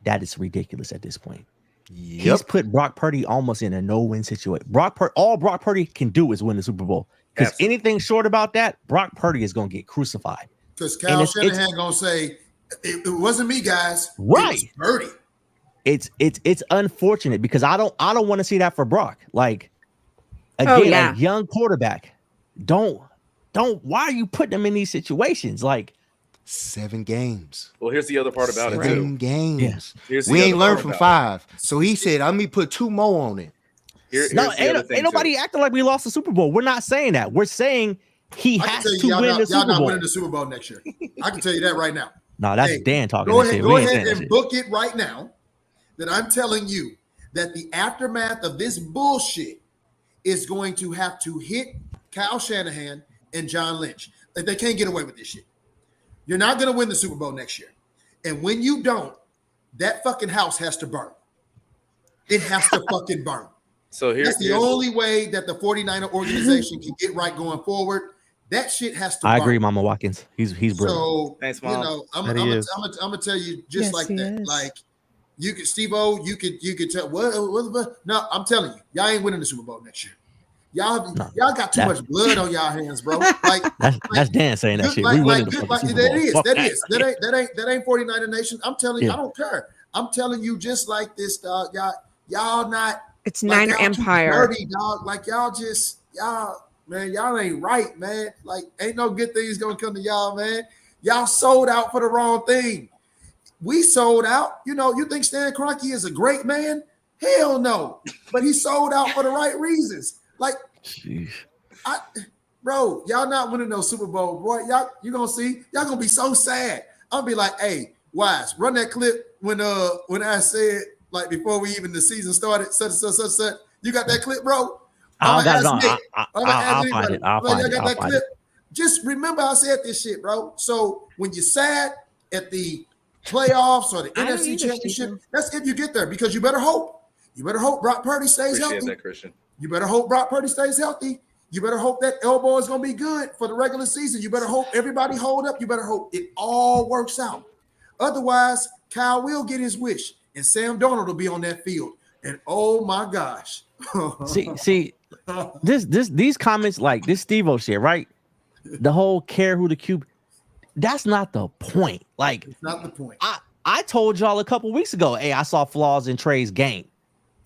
that is ridiculous at this point. He's put Brock Purdy almost in a no-win situation. All Brock Purdy can do is win the Super Bowl. Because anything short about that, Brock Purdy is going to get crucified. Because Kyle Shanahan going to say, it wasn't me, guys. Right. It was Purdy. It's unfortunate because I don't want to see that for Brock. Like, again, a young quarterback. Why are you putting him in these situations? Like, 7 games. Well, here's the other part about it. 7 games. Yeah. We ain't learned from 5. So he said, I'm going to put 2 more on it. Here's ain't nobody acting like we lost the Super Bowl. We're not saying that. We're saying he has to win the Super Y'all not Bowl. winning the Super Bowl next year. I can tell you that right now. No, that's Dan talking. Go that ahead, shit. go We ain't ahead saying that and shit. book it right now that I'm telling you that the aftermath of this bullshit is going to have to hit Kyle Shanahan and John Lynch. Like, they can't get away with this shit. You're not going to win the Super Bowl next year. And when you don't, that fucking house has to burn. It has to fucking burn. So that's the only way that the 49er organization can get right going forward. That shit has to burn. I agree, Mama Watkins. He's brilliant. So, thanks, Mom. you know, I'm gonna tell you just like that. Is. Like, you could, Steve-O, you could tell what? No, I'm telling you, y'all ain't winning the Super Bowl next year. Y'all No, got too that- much blood on y'all hands, bro. Like that's Dan saying that good, shit. like, We winning like, the good, fucking like Super Bowl. that is Fuck that that. is that ain't 49er Nation. I'm telling you, Yeah. I don't care. I'm telling you, just like this, dog. Y'all not. It's Like, Niner y'all too Empire. dirty, dog. Like y'all, man, y'all ain't right, man. Like, ain't no good things gonna come to y'all, man. Y'all sold out for the wrong thing. We sold out. You know, you think Stan Kroenke is a great man? Hell no. But he sold out for the right reasons. Like, Jeez. bro, y'all not winning no Super Bowl, boy. You gonna see, y'all gonna be so sad. I'll be like, hey, Wise, run that clip when I said, like, before we even the season started, such. You got that clip, bro? I got it on. Nick. I'll find it. I'll find it. I'll find it. Just remember I said this shit, bro. So when you sad at the playoffs or the I don't NFC either, Championship, Stephen. that's if you get there, because you better hope. You better hope Brock Purdy stays Appreciate healthy. that, Christian. You better hope Brock Purdy stays healthy. You better hope that elbow is going to be good for the regular season. You better hope everybody hold up. You better hope it all works out. Otherwise, Kyle will get his wish, and Sam Darnold will be on that field. And oh my gosh. See, these comments, like this Steve-O shit, right? The whole care who the QB. That's not the point. Like, it's not the point. I told y'all a couple weeks ago, hey, I saw flaws in Trey's game.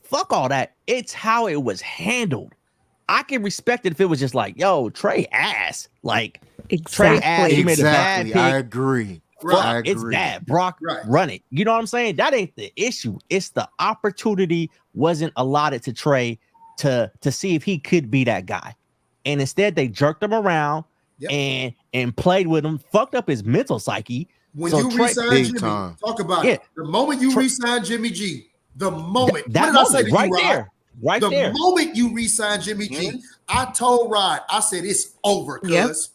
Fuck all that. It's how it was handled. I can respect it if it was just like, yo, Trey ass. Like, Trey ass, he made a bad pick. I agree. Right. It's bad. Brock, run it. You know what I'm saying? That ain't the issue. It's the opportunity wasn't allotted to Trey to see if he could be that guy. And instead, they jerked him around and played with him, fucked up his mental psyche. When So you Trey, resign Jimmy, talk about it. The moment you resign Jimmy G, the moment. That what did moment, I say to right you, Rod? there. Right the there. moment you resign Jimmy G, I told Rod, I said, it's over, cuz.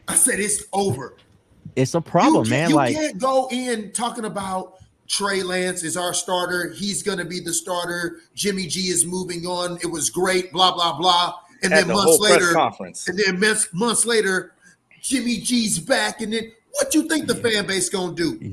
I said, it's over. It's a problem, man. You like, can't go in talking about Trey Lance is our starter. He's going to be the starter. Jimmy G is moving on. It was great, blah, blah, blah. And then months later, Jimmy G's back. And then what you think the fan base going to do?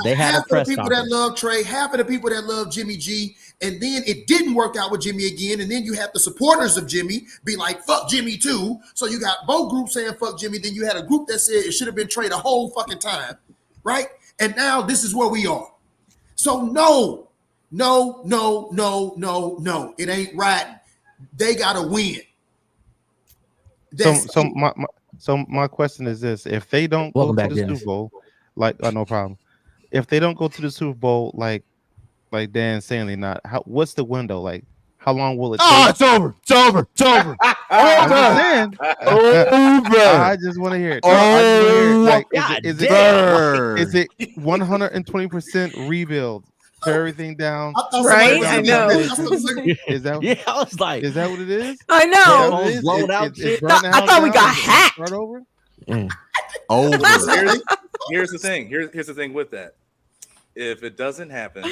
They had half of the people that love Trey, half of the people that love Jimmy G. And then it didn't work out with Jimmy again. And then you have the supporters of Jimmy be like, fuck Jimmy too. So you got both groups saying fuck Jimmy. Then you had a group that said it should have been Trey the whole fucking time. Right? And now this is where we are. So no. It ain't right. They got to win. So my question is this: if they don't go to the Super Bowl, no problem. If they don't go to the Super Bowl, like Dan saying not, what's the window? Like, how long will it take? Oh, it's over. It's over. It's over. I just want to hear it. Like, is it 120% rebuild? Tear everything down. Right? I know. Is that? Yeah, I was like, is that what it is? I know. I thought we got hacked. Start over. Over. Here's the thing. Here's the thing with that. If it doesn't happen,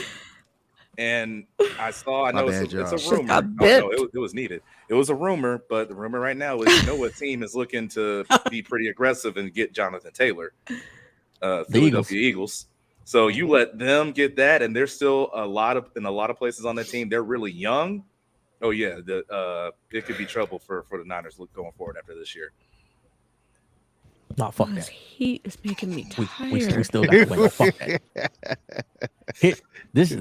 and I know it's a rumor. No, it was needed. It was a rumor, but the rumor right now is what team is looking to be pretty aggressive and get Jonathan Taylor, Philadelphia Eagles. So you let them get that, and there's still in a lot of places on that team. They're really young. Oh yeah, it could be trouble for the Niners going forward after this year. No, fuck that. Heat is making me tired. We still got the window. Fuck that. This is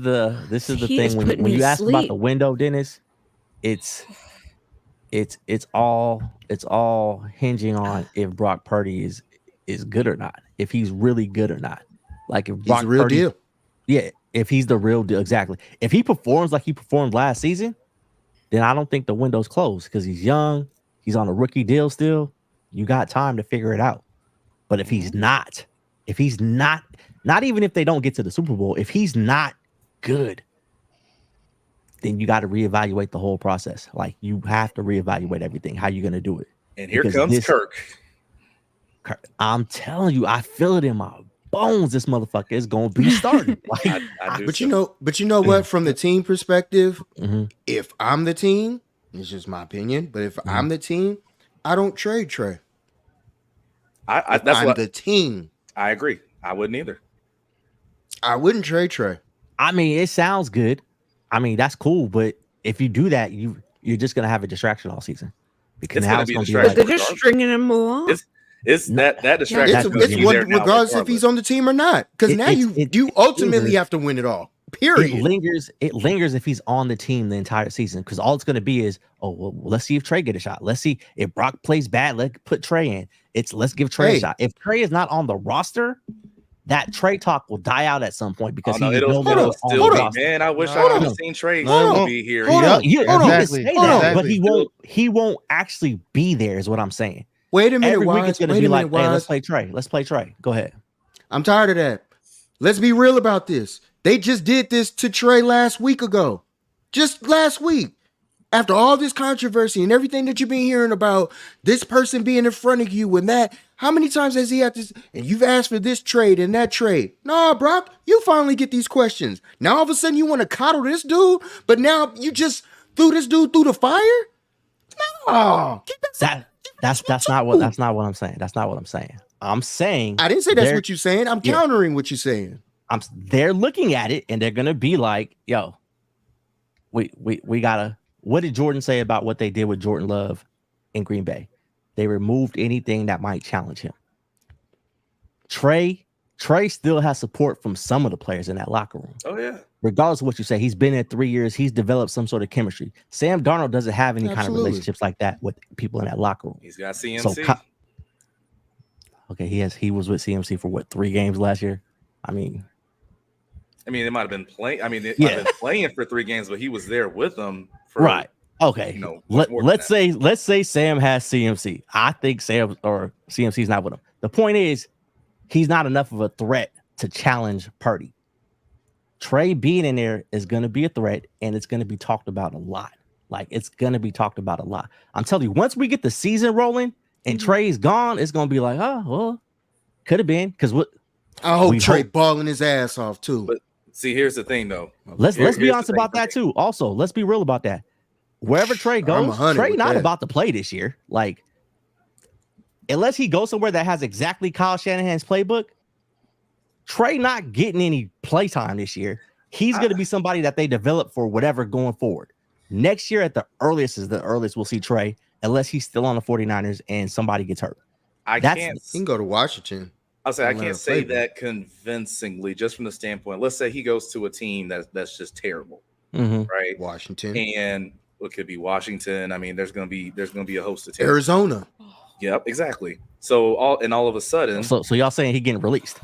the thing when you ask about the window, Dennis. It's all hinging on if Brock Purdy is good or not. If he's really good or not. Like if Brock he's the real Purdy, deal. Yeah, if he's the real deal, exactly. If he performs like he performed last season, then I don't think the window's closed because he's young. He's on a rookie deal still. You got time to figure it out. But if he's not even if they don't get to the Super Bowl, if he's not good, then you got to reevaluate the whole process. Like you have to reevaluate everything. How you going to do it? And here comes Kirk. I'm telling you, I feel it in my bones. This motherfucker is going to be starting. Like, but you know what? From the team perspective, if I'm the team, it's just my opinion. But if I'm the team, I don't trade Trey. I'm the team. I agree. I wouldn't either. I wouldn't trade Trey. I mean, it sounds good. I mean, that's cool. But if you do that, you're just gonna have a distraction all season because It's now gonna it's be a gonna be But like they're distraction. just stringing him along. It's that distraction. That's is gonna It's be one there now regardless if he's regardless. on the team or not. Because now you ultimately have to win it all. Period. It lingers if he's on the team the entire season because all it's going to be is, oh, well, let's see if Trey get a shot. Let's see if Brock plays bad. Let's put Trey in. Let's give Trey a shot. If Trey is not on the roster, that Trey talk will die out at some point because he's it'll still be, man. I wish I could have seen Trey still be here. You can Exactly. say that, but he won't actually be there. Is what I'm saying. Wait a minute, Every week Wise. it's going to Wait be a like, minute, hey, Wise. let's play Trey. Let's play Trey. Go ahead. I'm tired of that. Let's be real about this. They just did this to Trey last week ago. Just last week. After all this controversy and everything that you've been hearing about this person being in front of you and that, how many times has he had this? And you've asked for this trade and that trade. Nah, Brock, you finally get these questions. Now all of a sudden you want to coddle this dude, but now you just threw this dude through the fire? No. That's not what I'm saying. That's not what I'm saying. I'm saying I didn't say that's what you're saying. I'm countering what you're saying. They're looking at it and they're gonna be like, yo, we gotta. What did Jordan say about what they did with Jordan Love in Green Bay? They removed anything that might challenge him. Trey still has support from some of the players in that locker room. Oh yeah. Regardless of what you say, he's been there 3 years. He's developed some sort of chemistry. Sam Darnold doesn't have any kind of relationships like that with people in that locker room. He's got CMC. So, okay, he was with CMC for what, 3 games last year? I mean, they might have been playing. They might have been playing for 3 games, but he was there with them. For, right. Okay. Let's say Sam has CMC. I think Sam or CMC's not with him. The point is, he's not enough of a threat to challenge Purdy. Trey being in there is going to be a threat, and it's going to be talked about a lot. Like, it's going to be talked about a lot. I'm telling you, once we get the season rolling and Trey's gone, it's going to be like, oh, well, could have been. Because what? I hope Trey balling his ass off, too. But see, here's the thing, though. Let's be honest about that, too. Also, let's be real about that. Wherever Trey goes, Trey not about to play this year. Like, unless he goes somewhere that has exactly Kyle Shanahan's playbook, Trey not getting any play time this year. He's going to be somebody that they develop for whatever going forward. Next year at the earliest is the earliest we'll see Trey, unless he's still on the 49ers and somebody gets hurt. He can go to Washington. I'll say I can't say that convincingly, just from the standpoint. Let's say he goes to a team that's just terrible, right? Washington, and it could be Washington. There's going to be a host of teams. Arizona. Yep, exactly. So all of a sudden, so y'all saying he getting released?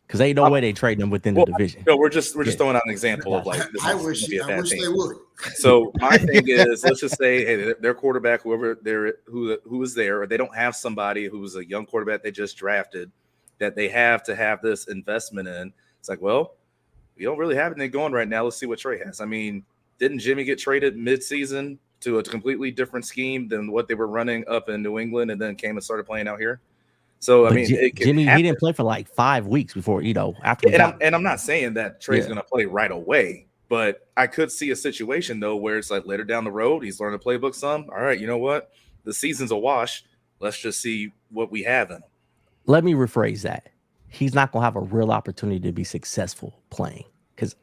Because ain't no way they trade them within the division. No, we're just throwing out an example of like this. I wish they would. So my thing is, let's just say, hey, their quarterback, who is there, or they don't have somebody who's a young quarterback they just drafted that they have to have this investment in. It's like, well, we don't really have anything going right now. Let's see what Trey has. Didn't Jimmy get traded midseason to a completely different scheme than what they were running up in New England, and then came and started playing out here? So Jimmy, he didn't play for like 5 weeks before, after. And I'm not saying that Trey's going to play right away, but I could see a situation though where it's like later down the road he's learned the playbook some. All right, you know what? The season's a wash. Let's just see what we have in him. Let me rephrase that. He's not going to have a real opportunity to be successful playing because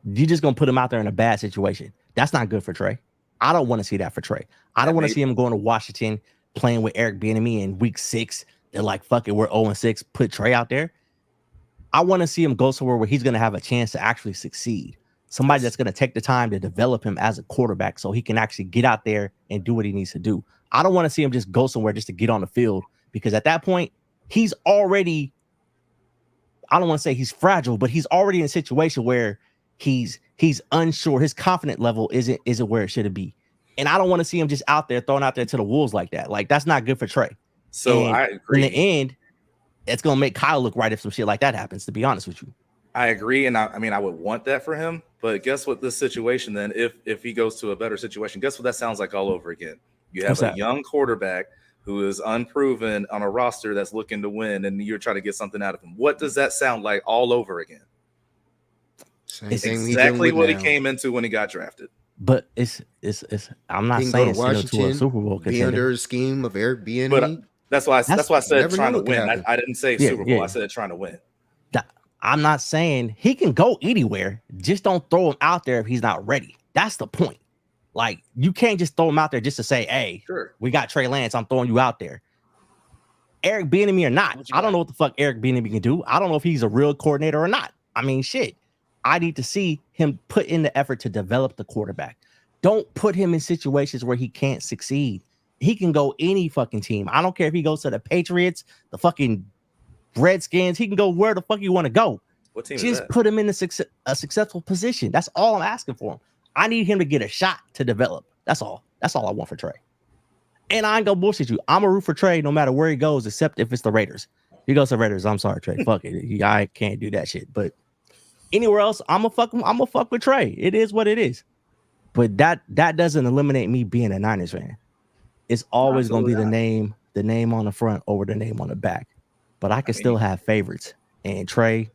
you're just going to put him out there in a bad situation. That's not good for Trey. I don't want to see that for Trey. I don't want to see him going to Washington playing with Eric Bieniemy in week 6. They're like, fuck it, we're 0-6, put Trey out there. I want to see him go somewhere where he's going to have a chance to actually succeed. Somebody that's going to take the time to develop him as a quarterback so he can actually get out there and do what he needs to do. I don't want to see him just go somewhere just to get on the field because at that point, he's already, I don't want to say he's fragile, but he's already in a situation where he's unsure. His confidence level isn't where it should be. And I don't want to see him just out there thrown out there to the wolves like that. Like, that's not good for Trey. So I agree. In the end, it's gonna make Kyle look right if some shit like that happens. To be honest with you, I agree, and I would want that for him. But guess what? This situation, then, if he goes to a better situation, guess what that sounds like all over again? You have a young quarterback who is unproven on a roster that's looking to win, and you're trying to get something out of him. What does that sound like all over again? It's exactly what he came into when he got drafted. But it's. I'm not saying Washington to a Super Bowl be under a scheme of Eric Bieniemy. But that's why I said trying to win. I didn't say Super Bowl. I said trying to win. I'm not saying he can go anywhere. Just don't throw him out there if he's not ready. That's the point. Like, you can't just throw him out there just to say, hey, Sure. we got Trey Lance. I'm throwing you out there. Eric Bieniemy or not, I don't know what the fuck Eric Bieniemy can do. I don't know if he's a real coordinator or not. I mean, shit. I need to see him put in the effort to develop the quarterback. Don't put him in situations where he can't succeed. He can go any fucking team. I don't care if he goes to the Patriots, the fucking Redskins. He can go where the fuck you want to go. What team is Just that? put him in a successful position. That's all I'm asking for him. I need him to get a shot to develop. That's all. That's all I want for Trey. And I ain't gonna bullshit you. I'm a root for Trey no matter where he goes, except if it's the Raiders. If he goes to Raiders, I'm sorry, Trey. Fuck it. I can't do that shit. But anywhere else, I'm a fuck with Trey. It is what it is. But that doesn't eliminate me being a Niners fan. It's always gonna be the name on the front over the name on the back. But I can still have favorites. And Trey,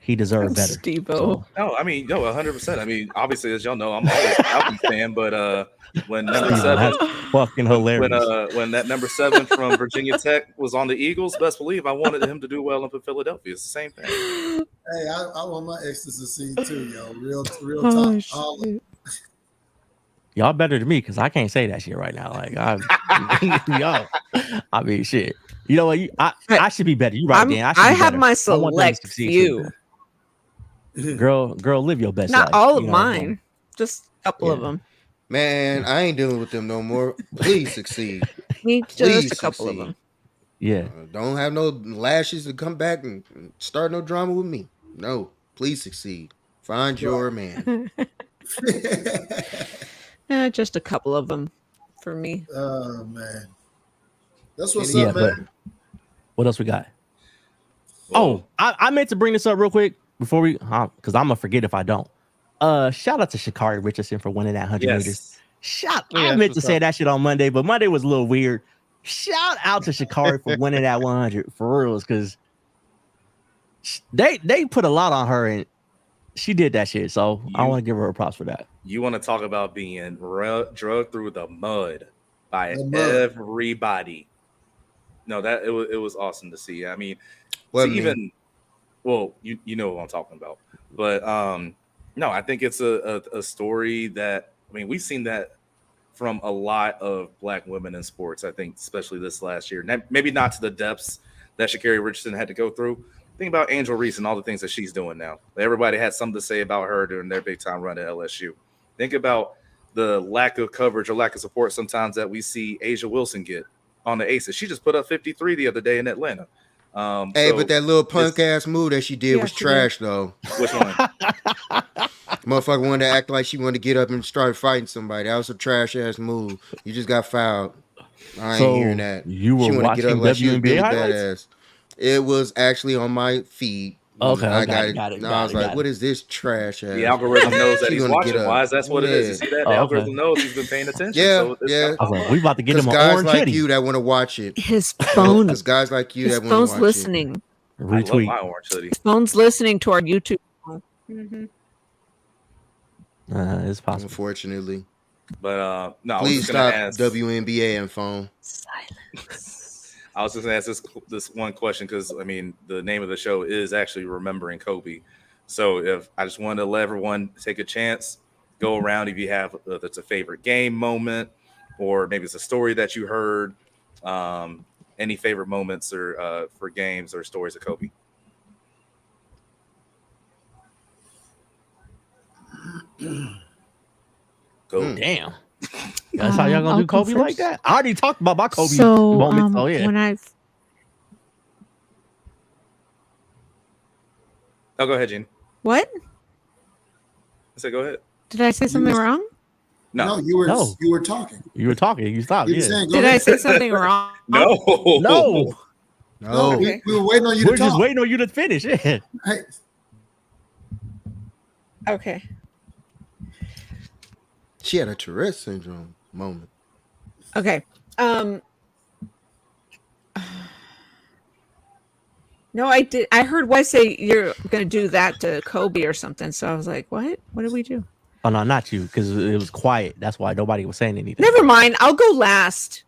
he deserved better. Steve-O. No, I mean, 100%. I mean, obviously, as y'all know, I'm always a Falcons fan, but when number 7, fucking hilarious. When that number 7 from Virginia Tech was on the Eagles, best believe I wanted him to do well up in Philadelphia. It's the same thing. Hey, I want my exes to see too, yo. Real talk. Y'all better than me because I can't say that shit right now. Like, I mean, shit. You know what? I should be better. You right, Dan. I have my select few. Girl, live your best life. Not all of mine, just a couple of them. Man, I ain't dealing with them no more. Please succeed. Just a couple of them. Yeah. Don't have no lashes to come back and start no drama with me. No, please succeed. Find your man. Just a couple of them for me. Oh man, that's what's up, man. What else we got? Oh, I meant to bring this up real quick before we, because I'm gonna forget if I don't. Shout out to Sha'Carri Richardson for winning that 100 meters. I meant to say that shit on Monday, but Monday was a little weird. Shout out to Sha'Carri for winning that 100 for reals, because they put a lot on her and she did that shit. So I want to give her a props for that. You want to talk about being drugged through the mud by everybody. No, that it was awesome to see. I mean, you know what I'm talking about. But no, I think it's a story that, I mean, we've seen that from a lot of Black women in sports. I think especially this last year. Maybe not to the depths that Sha'Carri Richardson had to go through. Think about Angel Reese and all the things that she's doing now. Everybody had something to say about her during their big time run at LSU. Think about the lack of coverage or lack of support sometimes that we see Asia Wilson get on the Aces. She just put up 53 the other day in Atlanta. But that little punk ass move that she did was trash, though. Which one? Motherfucker wanted to act like she wanted to get up and start fighting somebody. That was a trash ass move. You just got fouled. I ain't hearing that. You were watching WNBA highlights? It was actually on my feed. Okay, I got it. I was like, what is this trash ass? The algorithm knows that he's watching. Why is that what it is? You see that? The algorithm knows he's been paying attention. Yeah. I was like, we about to get him an guys orange like hoodie. you that want to watch it. His phone. Because guys like you that want to watch listening. it. Retweet. I love my orange hoodie. His phone's listening to our YouTube. Mm-hmm. It's possible. Unfortunately. But no, please stop WNBA and phone. Silence. I was just going to ask this one question because, I mean, the name of the show is actually Remembering Kobe. So if I just wanted to let everyone take a chance, go around if you have that's a favorite game moment or maybe it's a story that you heard, any favorite moments or for games or stories of Kobe. Go. Damn. That's how y'all gonna do Kobe like that? I already talked about my Kobe moments. Go ahead, Gene. What? I said, go ahead. Did I say something wrong? No, you were talking. You were talking. You stopped. Did I say something wrong? No. Okay. We were waiting on you to talk. We're just waiting on you to finish. Yeah. Hey. Okay. She had a Tourette syndrome moment. Okay. No, I did. I heard Wes say you're going to do that to Kobe or something. So I was like, what? What did we do? Oh, no, not you, because it was quiet. That's why nobody was saying anything. Never mind. I'll go last.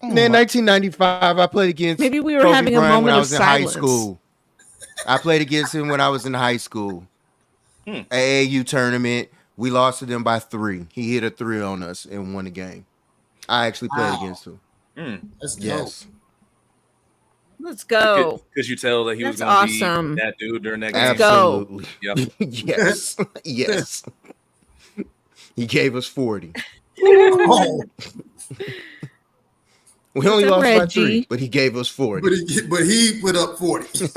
Man, 1995, I played against Maybe we were Kobe having Bryant a moment when I of was in silence. high school. I played against him when I was in high school. AAU tournament. We lost to them by 3. He hit a 3 on us and won the game. I actually played Wow. against him. Let's go. Yes. Let's go. Could you tell that he was That's going to awesome. be that dude during that game? Let's go. Absolutely. Yep. Yes. Yes. He gave us 40. Oh, We only What's up, lost by 3, Reggie? but he gave us 40. but he put up 40.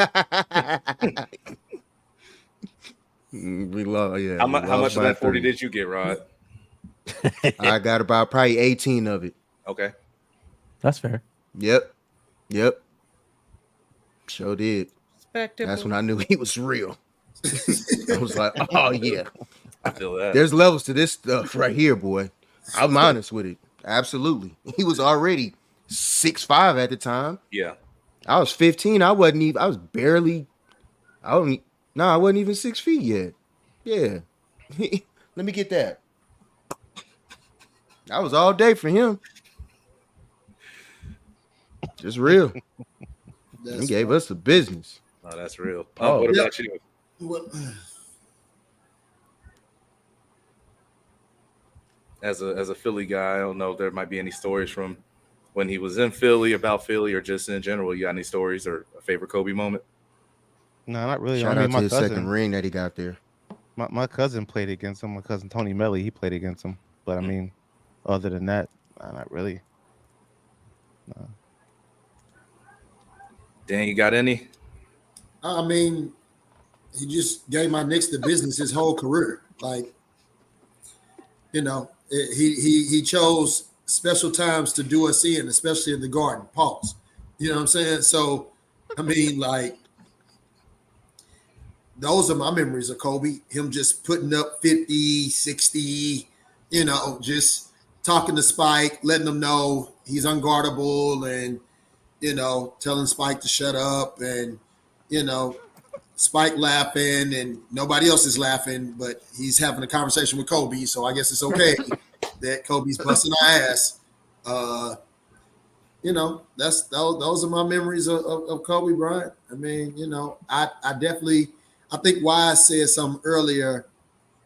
We lost. Yeah. How we much lost of by that 40 3. did you get, Rod? I got about probably 18 of it. Okay. That's fair. Yep. Sure did. Respectable. That's when I knew he was real. I was like, oh yeah. I feel that. There's levels to this stuff right here, boy. I'm honest with it. Absolutely. He was already 6'5" at the time. Yeah. I was 15. I wasn't even 6 feet yet. Yeah. Let me get that. That was all day for him. Just real. He gave us the business. Oh, that's real. Oh, what yeah. about you? As a Philly guy, I don't know if there might be any stories from when he was in Philly, about Philly, or just in general. You got any stories or a favorite Kobe moment? No, not really. Shout I mean, out my to his cousin, second ring that he got there. my cousin played against him. My cousin Tony Melly, he played against him. But I mean, other than that, not really. No. Dan, you got any? I mean, he just gave my Knicks the business his whole career. Like, he chose special times to do us in, especially in the Garden. Pause. You know what I'm saying? So, I mean, like, those are my memories of Kobe. Him just putting up 50, 60, just talking to Spike, letting him know he's unguardable, and, telling Spike to shut up, and, Spike laughing and nobody else is laughing, but he's having a conversation with Kobe. So I guess it's okay that Kobe's busting our ass. Those are my memories of Kobe Bryant. I mean, I think Wise said something earlier.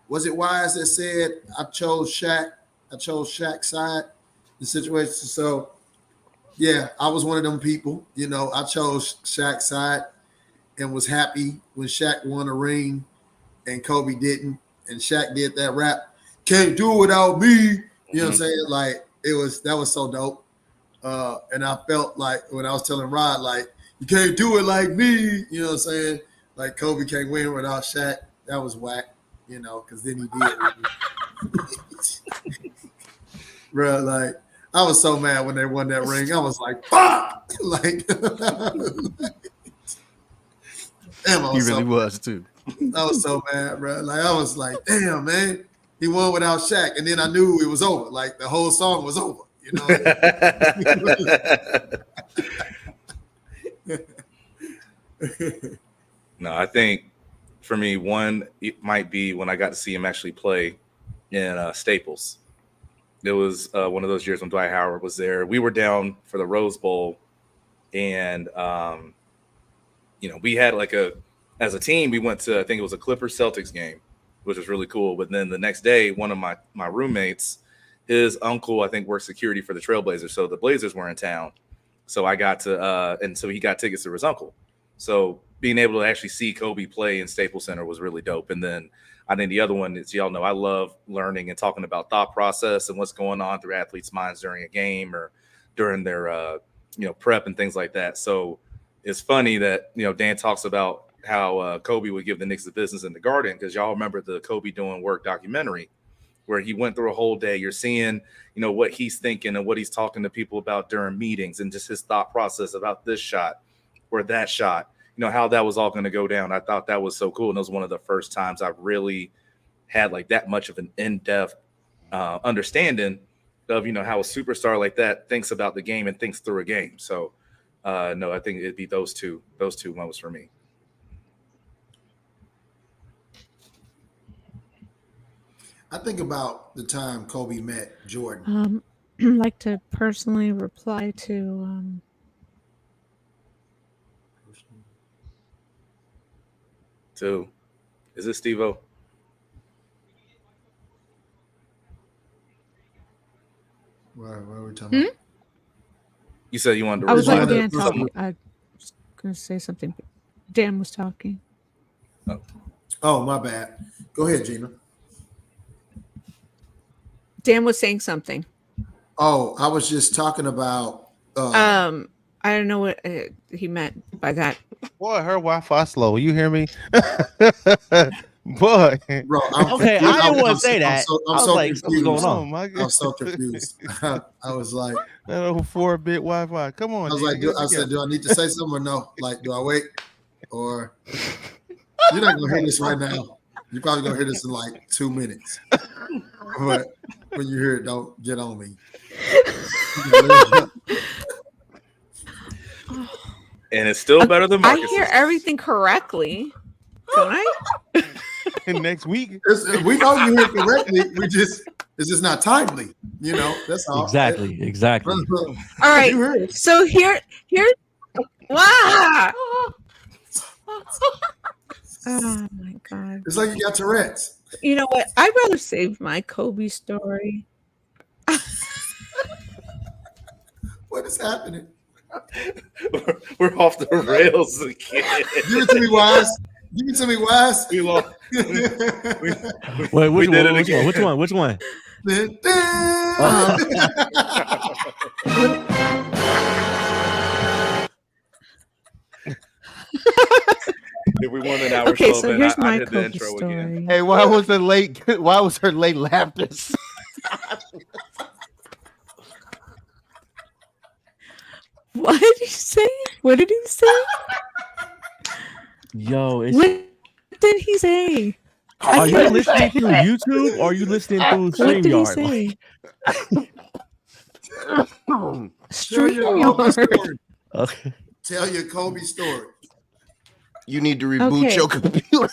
Was it Wise that said I chose Shaq? I chose Shaq's side, the situation. So yeah, I was one of them people. I chose Shaq's side and was happy when Shaq won a ring and Kobe didn't. And Shaq did that rap, "Can't do it without me." You know what I'm saying? Like, that was so dope. And I felt like when I was telling Rod, like, you can't do it like me. You know what I'm saying? Like, Kobe can't win without Shaq. That was whack, because then he did. Bro, like, I was so mad when they won that ring. I was like, fuck! Like, damn, He really was too. I was so mad, bro. Like, I was like, damn, man, he won without Shaq, and then I knew it was over. Like, the whole song was over. No, I think for me, one, it might be when I got to see him actually play in Staples. It was one of those years when Dwight Howard was there. We were down for the Rose Bowl, and we had as a team, we went to, I think it was a Clippers Celtics game, which was really cool. But then the next day, one of my roommates, his uncle, I think, worked security for the Trailblazers. So the Blazers were in town. So I got to, and so he got tickets to his uncle. So being able to actually see Kobe play in Staples Center was really dope. And then I think the other one is, y'all know, I love learning and talking about thought process and what's going on through athletes' minds during a game or during their, prep and things like that. So it's funny that, Dan talks about how Kobe would give the Knicks the business in the Garden, because y'all remember the Kobe Doing Work documentary where he went through a whole day. You're seeing, what he's thinking and what he's talking to people about during meetings and just his thought process about this shot or that shot, how that was all going to go down. I thought that was so cool. And it was one of the first times I really had like that much of an in-depth understanding of, how a superstar like that thinks about the game and thinks through a game. So no, I think it'd be those two moments for me. I think about the time Kobe met Jordan. I'd like to personally reply to Is it Steve-O? What are we talking about? You said you wanted to. I was letting letting rewind Dan it. talk. I was going to say something. But Dan was talking. Oh, my bad. Go ahead, Gina. Dan was saying something. Oh, I was just talking about. I don't know what he meant by that. Boy, her Wi-Fi slow. You hear me? Boy. Bro, Okay, I didn't want to say that. I'm I was so like, confused. what's going Oh on? my I'm god. so confused. I was like, That old 4-bit Wi-Fi. Come on. I was Gina, like, get it I said, together. do I need to say something or no? Like, do I wait? Or you're not gonna hear this right now. You're probably gonna hear this in like 2 minutes. But when you hear it, don't get on me. And it's still better than I Marcus. hear everything correctly, don't I? Next week. We know you hear correctly. It's just not timely. You know, that's all. Exactly. All right. You heard it. So here. Wow. Oh my god. It's like you got Tourette's. You know what? I'd rather save my Kobe story. What is happening? We're off the rails again. Give it to me, Wise. Give it to me, Wise. We lost. Wait, We which did it one? again. Which one? If we want an hour Okay, show, so man, here's I my did the Kobe intro story. again. Hey, why was her late laughter? What did he say? What did he say? Yo, it's, What did he say? are you listening through YouTube or are you listening through What did he StreamYard? say? Tell your Kobe StreamYard. story. Okay. Tell your Kobe story. You need to reboot Okay. your computer.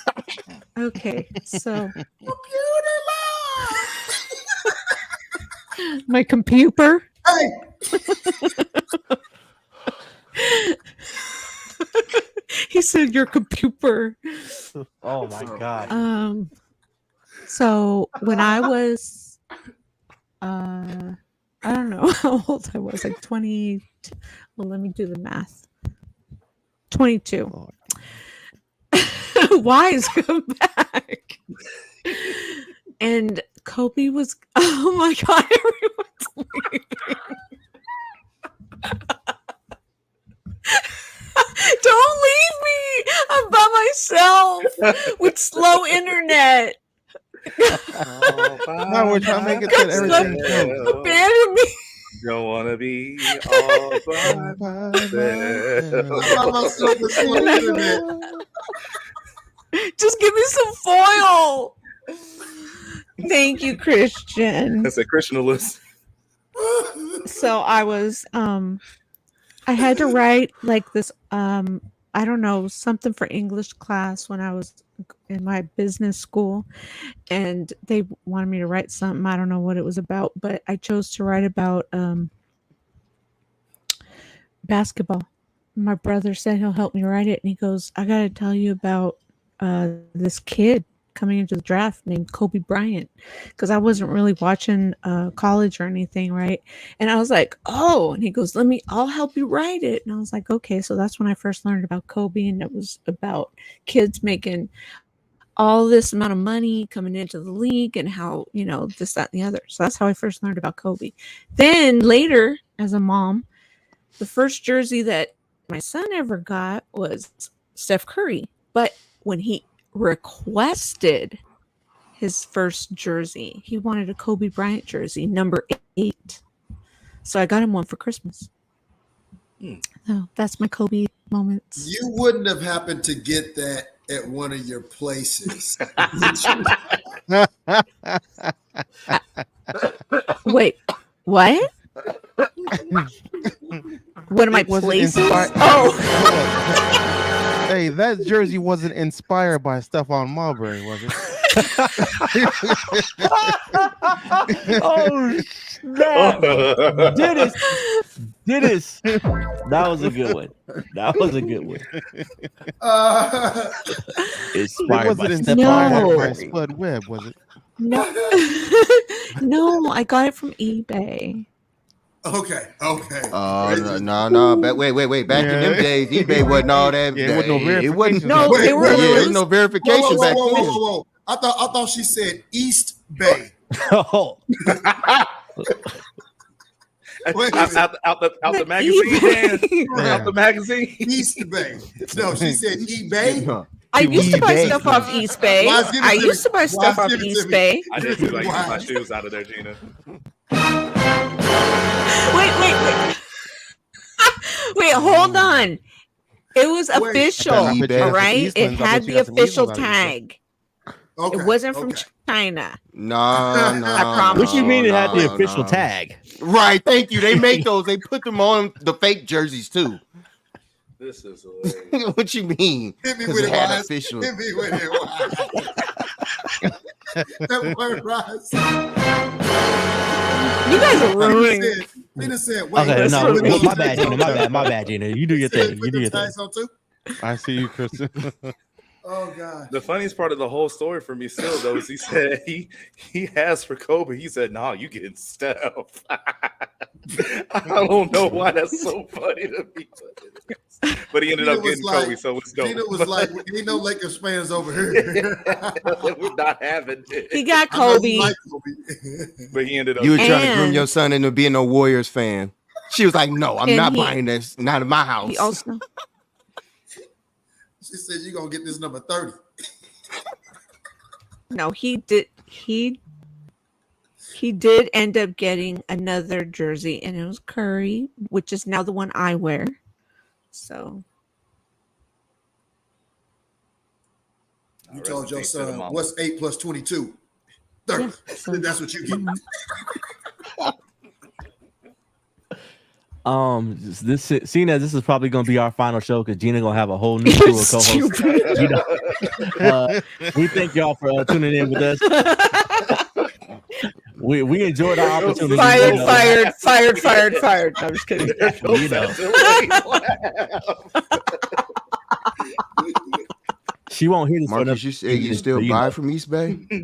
Okay, so Computer my computer. Hey, He said your computer. Oh my god. So when I was I don't know how old I was, like 20. Well, let me do the math. 22. Wise, come back. And Kobe was, oh my god, everyone's leaving. Don't leave me. I'm by myself with slow internet. Now we're trying to make it that everything's good. Abandon me. Don't want to be all by myself. Just give me some foil. Thank you, Christian. That's a Christian list. So I was I had to write like this I don't know, something for English class when I was in my business school, and they wanted me to write something. I don't know what it was about, but I chose to write about basketball. My brother said he'll help me write it, and he goes, I gotta tell you about this kid coming into the draft named Kobe Bryant, because I wasn't really watching college or anything, right? And I was like, oh, and he goes, I'll help you write it. And I was like, okay. So that's when I first learned about Kobe, and it was about kids making all this amount of money coming into the league and how, this, that, and the other. So that's how I first learned about Kobe. Then later, as a mom, the first jersey that my son ever got was Steph Curry. But when he requested his first jersey, he wanted a Kobe Bryant jersey, number 8. So I got him one for Christmas. So that's my Kobe moments. you wouldn't have happened to get that at one of your places. Wait, what? One of my It wasn't places? inspired- Oh, Hey, that jersey wasn't inspired by stuff on Marbury, was it? Oh snap! Dennis. That was a good one. It Inspired by wasn't Steph inspired No. by Spud Webb, was it? no. No, I got it from eBay. Okay. Oh no. Wait. Back in them days, eBay wasn't all that. Yeah, it wasn't no it wasn't. verification. No, Wait, they were. wait, Yeah, wait, there's no verification back then. Whoa. I thought she said East Bay. Oh, Wait a out the magazine, man. Out the magazine. East Bay. No, she said eBay. Huh. I used to buy eBay. stuff off East Bay. Wise, give it I to used me. to buy stuff Wise, off give it to East me. Bay. I didn't feel like Wow. keep my shoes out of there, Gina. Wait. Wait, hold on. It was Wait. official, eBay. all right? It Eastlands, I had bet you the got some Eastlands official out of it. tag. Okay. It wasn't from okay. China. No. I promise what you mean it had the no, official no. tag? Right, thank you. They make those. They put them on the fake jerseys too. This is hilarious. What you mean? Hit me 'Cause with it it, had Wise. official. Hit me with it, Wise. That boy Wise. You guys are ruining. Nina said, wait. Okay, That's no, what it my is. bad, my bad, Gina. You do your thing. You Put do the your thing. tags on too? I see you, Kristen. Oh God. The funniest part of the whole story for me still though is he said he asked for Kobe. He said, "No, you getting Steph." I don't know why that's so funny to me, but he ended Gina up was getting like- Kobe, so it's dope. Gina was like, ain't no Lakers fans over here. We're not having it. He got I know Kobe. you like Kobe. But he ended up. You were trying to groom And- your son into being a Warriors fan. She was like, "No, I'm And not he- buying this. Not in my house." He also She said, you're going to get this number 30. no, he did. He did end up getting another jersey, and it was Curry, which is now the one I wear. So You Rest told in your peace to the son, mama. what's 8 plus 22? 30. Yeah, so- That's what you get. Seeing as this is probably gonna be our final show because Gina gonna have a whole new crew of co-hosts. Stupid. Gina, we thank y'all for tuning in with us. We enjoyed our opportunity. Fired, you know. fired. No, I'm just kidding. You know. She won't hear this. for Marcus, another you said you 2 still years, so buy know. from East Bay? Hey,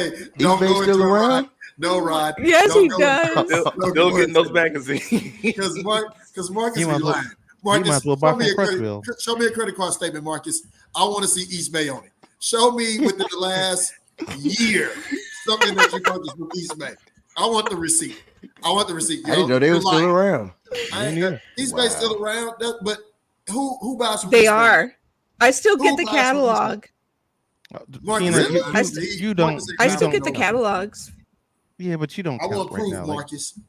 East don't Bay go still into around? Rod. No, Rod. Yes, Don't he go- does. Still getting those magazines. Because Marcus He be might as well- lying. he might Marcus, as well buy show me from a credit- Crutchville. show me a credit card statement, Marcus. I want to see East Bay on it. Show me within the last year something that you purchased from East Bay. I want the receipt. I didn't know they were still around. East Bay's still around, but who buys from They East Bay? are. I still Who get the buys from East Bay? catalog. Marcus, Tina, really? you don't. Marcus, I you still don't get the know. catalogs. Yeah, but you don't I want count right proof, now. Like, Marcus.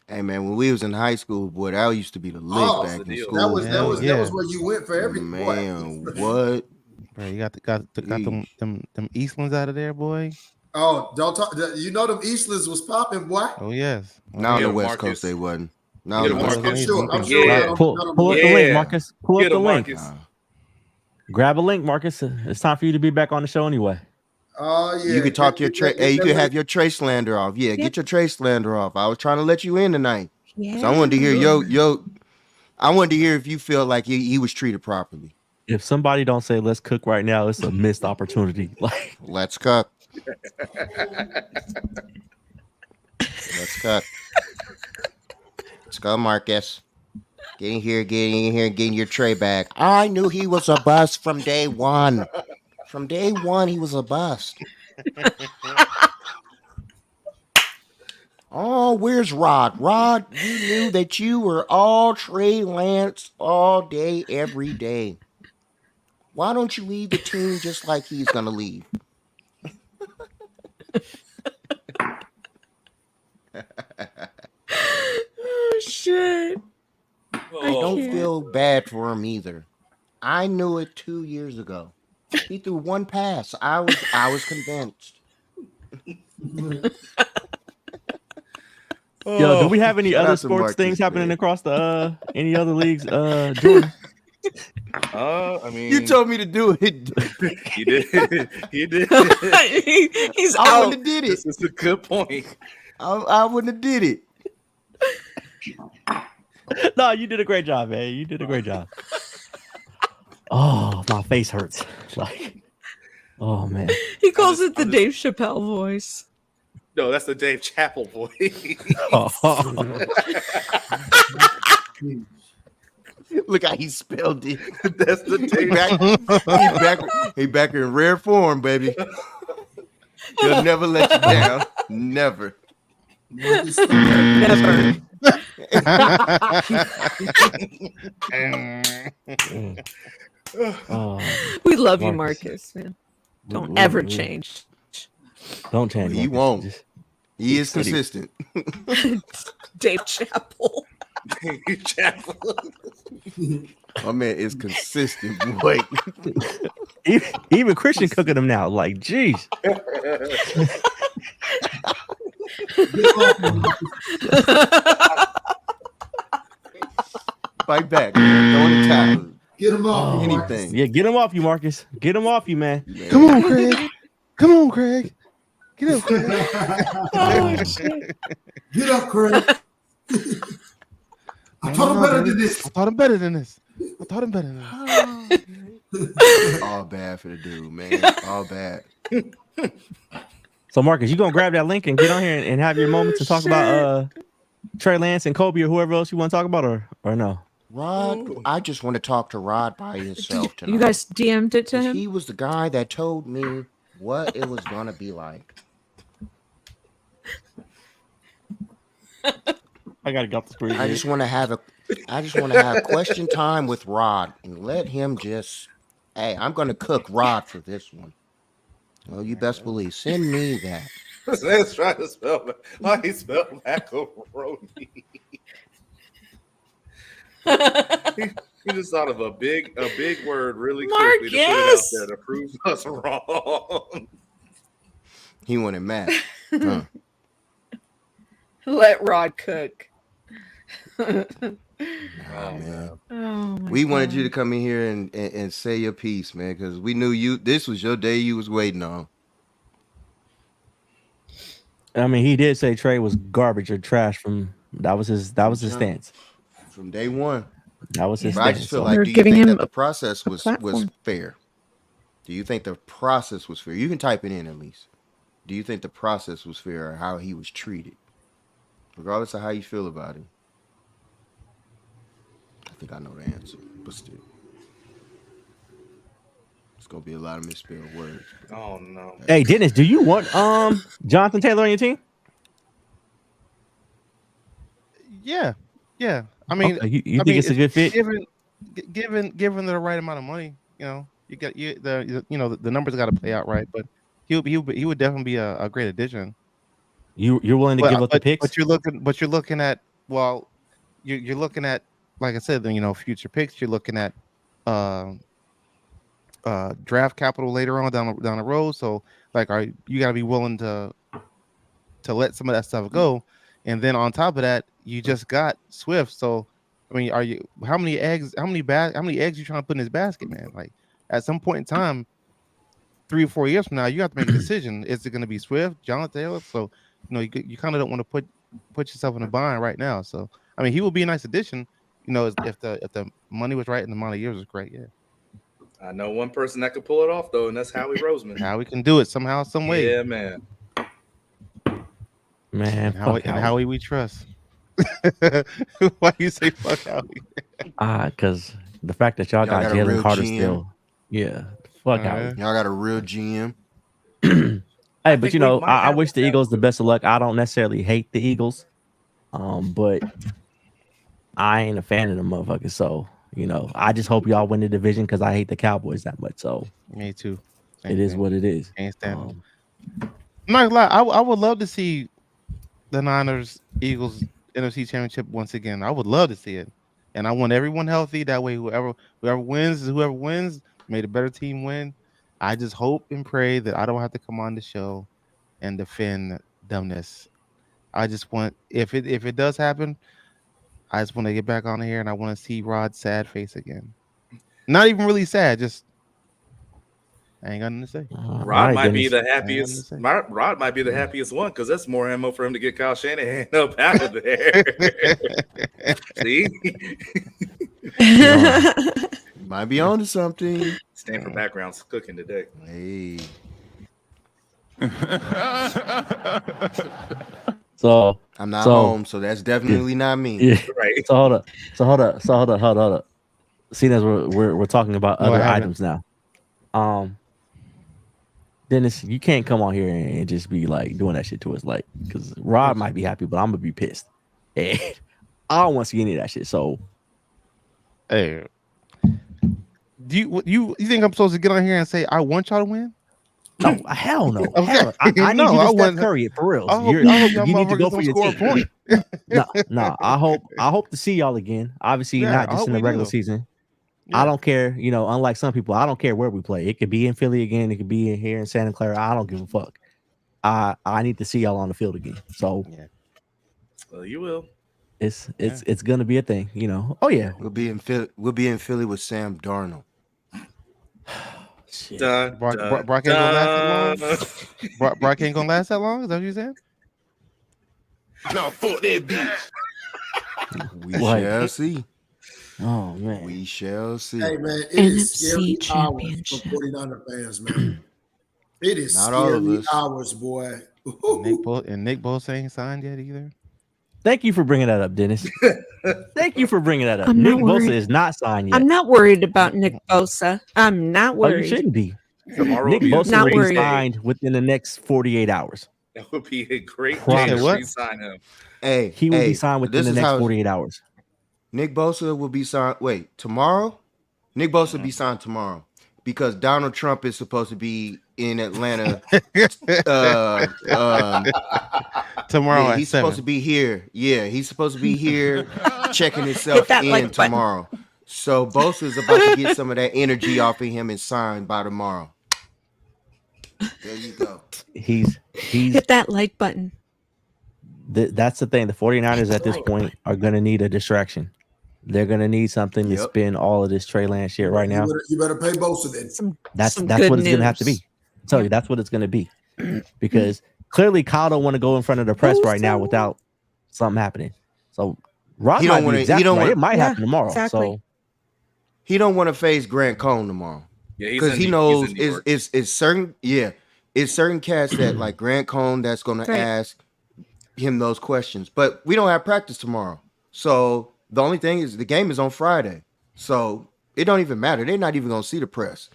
Hey man, when we was in high school, boy, that used to be the lick Oh, back that's the in deal. school. That was Yeah. where you went for everything. Man, boy. what? bro, you got them Eastlands out of there, boy. Oh, don't talk. You know them Eastlands was popping, boy. Oh yes. Not on Yeah, the West Marcus. Coast, they wasn't. Not Yeah, on the West Marcus. Coast. I'm Yeah. sure. Yeah. not Pull on up the- the link, Yeah. Marcus. Pull Get up the him, link. Marcus. Grab a link, Marcus. It's time for you to be back on the show anyway. Oh yeah. You could talk your Get Hey, you that could link. have your Trace slander off. Yeah, get your Trace slander off. I was trying to let you in tonight. Yeah. So I wanted to hear I wanted to hear if you feel like he was treated properly. If somebody don't say let's cook right now, it's a missed opportunity. Like Let's cook. Let's cook. Let's go, Marcus. Get in here, getting your tray back. I knew he was a bust from day one. From day one, he was a bust. Oh, where's Rod? Rod, you knew that you were all Trey Lance all day, every day. Why don't you leave the team just like he's gonna leave? Oh shit. I don't can't. feel bad for him either. I knew it 2 years ago. He threw one pass. I was convinced. Yo, do we have any Shout other out to sports Marcus, things happening man. across the any other leagues? Jordan. I mean, You told me to do it. he did. He did. He's I out. wouldn't have did it. This is a good point. I wouldn't have did it. No, you did a great job, man. You did a great job. Oh, my face hurts. Like, oh man. He calls it the Dave Chappelle voice. No, that's the Dave Chappelle voice. Look how he spelled it. That's the Dave. He back in rare form, baby. He'll never let you down. Never. Never. We love you, Marcus. Man. Don't ever change. Don't change. He Marcus. won't. Just- He is consistent. Dave Chappelle. Dave Chappelle. My man is consistent, boy. Even Christian cooking them now. Like, geez. Fight back. Don't attack. Get him off. Anything. Yeah, get him off you, Marcus. Get him off you, man. Man. Come on, Craig. Come on, Craig. Get up, Craig. Get up, Craig. I taught him better than this. I taught him better than this. All bad for the dude, man. All bad. So, Marcus, you gonna grab that link and get on here and have your moment to talk about Trey Lance and Kobe or whoever else you want to talk about, or no? Rod, I just want to talk to Rod by himself tonight. You guys DM'd it to 'Cause him? he was the guy that told me what it was gonna be like. I gotta get off the screen. I just want to have question time with Rod and let him just. Hey, I'm gonna cook Rod for this one. Well, you best believe. Send me that. This man's trying to spell. Why he spelled macaroni? He just thought of a big word really quickly to put it out Marcus! there to prove us wrong. He wanted mad. Huh. Let Rod cook. Nah, man. Oh my We wanted God. you to come in here and say your piece, man, because we knew you. This was your day you was waiting on. I mean, he did say Trey was garbage or trash from that was his stance. From day one. That was his But I stance. just feel So- like, We're do you giving think him that the process was platform. fair? Do you think the process was fair? You can type it in at least. Do you think the process was fair or how he was treated? Regardless of how you feel about him. I think I know the answer, but still. It's gonna be a lot of misspelled words. Oh no. Hey, Dennis, do you want Jonathan Taylor on your team? Yeah. I mean, Okay, you think it's a good fit? given the right amount of money, you got the numbers got to play out right, but he would definitely be a great addition. You're willing to give up the picks? But you're looking at you're looking at, like I said, future picks. You're looking at draft capital later on down the road. So like, you got to be willing to let some of that stuff go, and then on top of that, you just got Swift. So I mean, how many eggs you trying to put in this basket, man? Like at some point in time, 3 or 4 years from now, you have to make a decision. Is it going to be Swift, Jonathan Taylor? So you kind of don't want to put yourself in a bind right now. So I mean, he will be a nice addition. If the money was right and the amount of years was great, yeah. I know one person that could pull it off though, and that's Howie Roseman. How we can do it somehow, some way. Yeah, man. Man, fuck Howie. Howie we trust. Why you say fuck Howie? Because the fact that y'all got got a real Jalen Carter GM. still, yeah, fuck Howie. Y'all got a real GM. Hey, but think we might I have wish the that. Eagles the best of luck. I don't necessarily hate the Eagles, but I ain't a fan of the motherfuckers. So I just hope y'all win the division because I hate the Cowboys that much. So Me too. it is what it is. Can't stand them. I'm not gonna lie. I would love to see the Niners Eagles NFC Championship once again. I would love to see it, and I want everyone healthy. That way, whoever wins is whoever wins. May the better team win. I just hope and pray that I don't have to come on the show and defend dumbness. I just want, if it does happen, I just want to get back on here and I want to see Rod's sad face again. Not even really sad, just I ain't got nothing to say. Rod might be the I happiest. understand. Rod might be the happiest one because that's more ammo for him to get Kyle Shanahan up out of there. See, Might be on to something. Stanford background's cooking today. Hey. So I'm not home, so that's definitely not me. yeah. Right. So hold up. Seeing as we're talking about No, I other haven't. items now. Dennis, you can't come on here and just be like doing that shit to us, like, because Rod might be happy, but I'm gonna be pissed. And I don't want to see any of that shit. So, Hey, do you think I'm supposed to get on here and say I want y'all to win? no, hell no. Okay. Hell no. I need No, you to I Steph wouldn't- Curry it for real. I hope y'all You need to go motherfuckers for don't your score a team. point. No. I hope to see y'all again. Obviously, Yeah, not I just hope in the we regular do. season. Yeah. I don't care. Unlike some people, I don't care where we play. It could be in Philly again. It could be in here in Santa Clara. I don't give a fuck. I need to see y'all on the field again. So Yeah. Well, you will. it's gonna be a thing. Oh yeah. We'll be in Philly with Sam Darnold. Shit. Brock ain't gonna last that long. Brock ain't gonna last that long. Is that what you said? No, fuck that bitch. We Like- shall see. Oh man. We shall see. Hey man, it is NFC scary hours Championship. for 49er fans, man. It is Not all of scary us. hours, boy. Nick Bosa ain't signed yet either. Thank you for bringing that up, Dennis. Thank you for bringing that up. I'm Nick not worried. Bosa is not signed yet. I'm not worried about Nick Bosa. I'm not Oh, you worried. shouldn't be. Tomorrow Nick will be a Bosa Not will be worried. signed within the next 48 hours. That would be a great Promise. day to What? re-sign him. Hey, He will be signed within this the is next how 48 hours. Nick Bosa will be signed. Wait, tomorrow? Nick Bosa will be signed tomorrow because Donald Trump is supposed to be in Atlanta. Tomorrow Yeah, at he's 7. supposed to be here. Yeah, he's supposed to be here checking himself Hit that in like button. tomorrow. So Bosa is about to get some of that energy off of him and signed by tomorrow. There you go. He's Hit that like button. that's the thing. The 49ers at this point are going to need a distraction. They're going to need something to Yep. spin all of this Trey Lance shit right now. You better pay Bosa then. That's Some what good it's going to have to be. news. Tell you, that's what it's going to be. Because clearly Kyle don't want to go in front of the press right now without something happening. So Rod He might don't be wanna- he exactly don't right. wanna- It might Yeah, happen tomorrow. exactly. So He don't want to face Grant Cohn tomorrow Yeah, because he knows New York. it's certain cats that like Grant Cohn that's going to Right. ask him those questions. But we don't have practice tomorrow, so the only thing is the game is on Friday, so it don't even matter. They're not even going to see the press.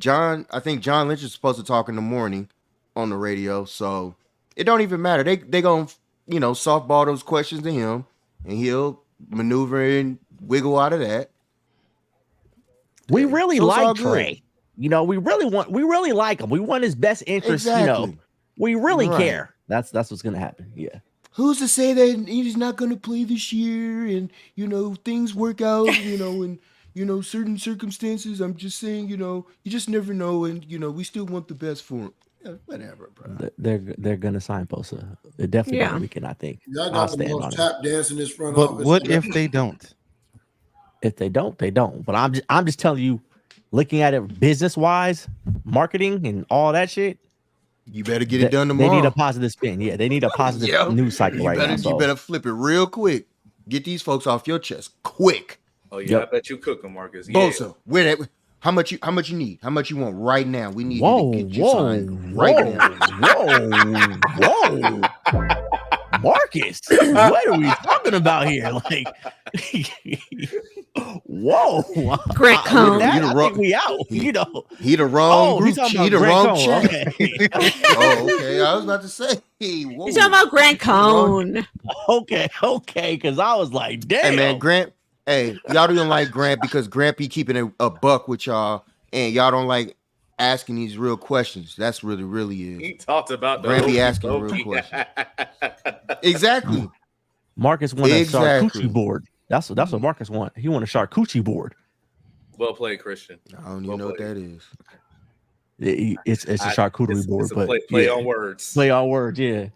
I think John Lynch is supposed to talk in the morning on the radio, so it don't even matter. They gonna softball those questions to him, and he'll maneuver and wiggle out of that. we Yeah, really so it's all like good. Trey. We really like him. We want his best interest. Exactly. We really Right. care. That's what's going to happen. Yeah. Who's to say that he's not going to play this year and things work out in certain circumstances? I'm just saying, you just never know, and we still want the best for him. Yeah, whatever, bro. They're going to sign Bosa. They're definitely Yeah. going to weekend, I think. Y'all I'll got the stand on most it. tap dance in this front But office. what if they don't? If they don't, they don't. But I'm just telling you, looking at it business wise, marketing and all that shit. You better get it done tomorrow. They need a positive spin. Yeah, they need a positive Yeah. news cycle You right better, now. So You better flip it real quick. Get these folks off your chest quick. Oh yeah, Yep. I bet you cook him, Marcus. Yeah. Bosa, where that? How much you need? How much you want right now? We need you to get you signed right now. whoa. Marcus, what are we talking about here? Like, whoa, Grant With Cohn. that, You the I wrong- think we out. He the wrong he's group. talking He about the Grant wrong Cohn. chat. Okay. Oh, okay. I was about to say. Whoa. You're talking about Grant Cohn. okay, because I was like, damn. Hey man, Grant. Hey, y'all don't like Grant because Grant be keeping a buck with y'all, and y'all don't like asking these real questions. That's really is. He talked about the Grant be hokey asking real pokey. questions. Exactly. Marcus want a Exactly. charcuterie board. That's what Marcus want. He want a charcuterie board. Well played, Christian. I don't even know what that is. It's a charcuterie board, It's a but play yeah. on words. Play on words, yeah.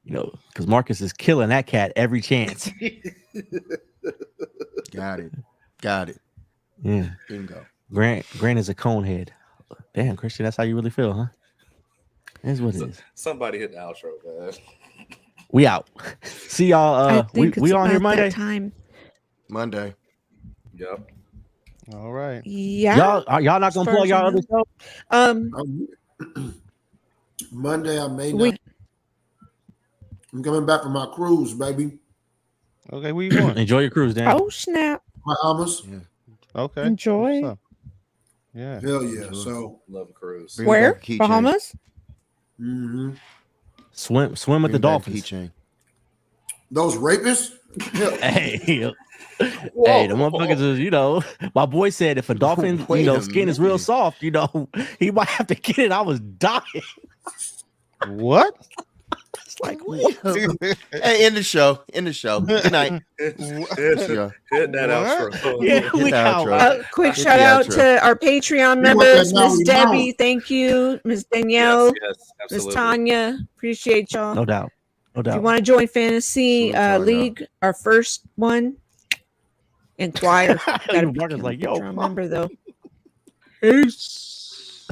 Because Marcus is killing that cat every chance. Got it. Yeah. Bingo. Grant is a cone head. Damn, Christian, that's how you really feel, huh? That's what it is. Somebody hit the outro, man. We out. See y'all. I think we it's on here about Monday. that time. Monday. Yep. All right. Yeah. Y'all not gonna As far plug as I y'all other know. show? Monday, I may not. We I'm coming back from my cruise, baby. Okay, where you going? Enjoy your cruise, Dan. oh snap! Bahamas. Yeah. Okay. Enjoy. What's up? Yeah. Hell yeah. Enjoy. So, Love a cruise. Bring Where? back a keychain. Bahamas? mhm. Swim with Bring the back a dolphins. keychain. Those rapists? Hell, Hey, hey, whoa. the motherfuckers is, my boy said if a dolphin, Wait a skin is real minute. soft, he might have to get it. I was dying. What? It's like, Hey, end the show. End the show. Good night. Hit Yeah. that outro. yeah, Hit we the out. outro. Quick Hit shout the out outro. to our Patreon You want members, that now, Miss we know. Debbie, thank you, Miss Danielle, Yes, Miss absolutely. Tanya, appreciate y'all. No doubt. No If you doubt. want to join Fantasy Salute Tanya. League, our first one, inquire. Gotta Even be Marcus like, yo, Patreon member though. peace.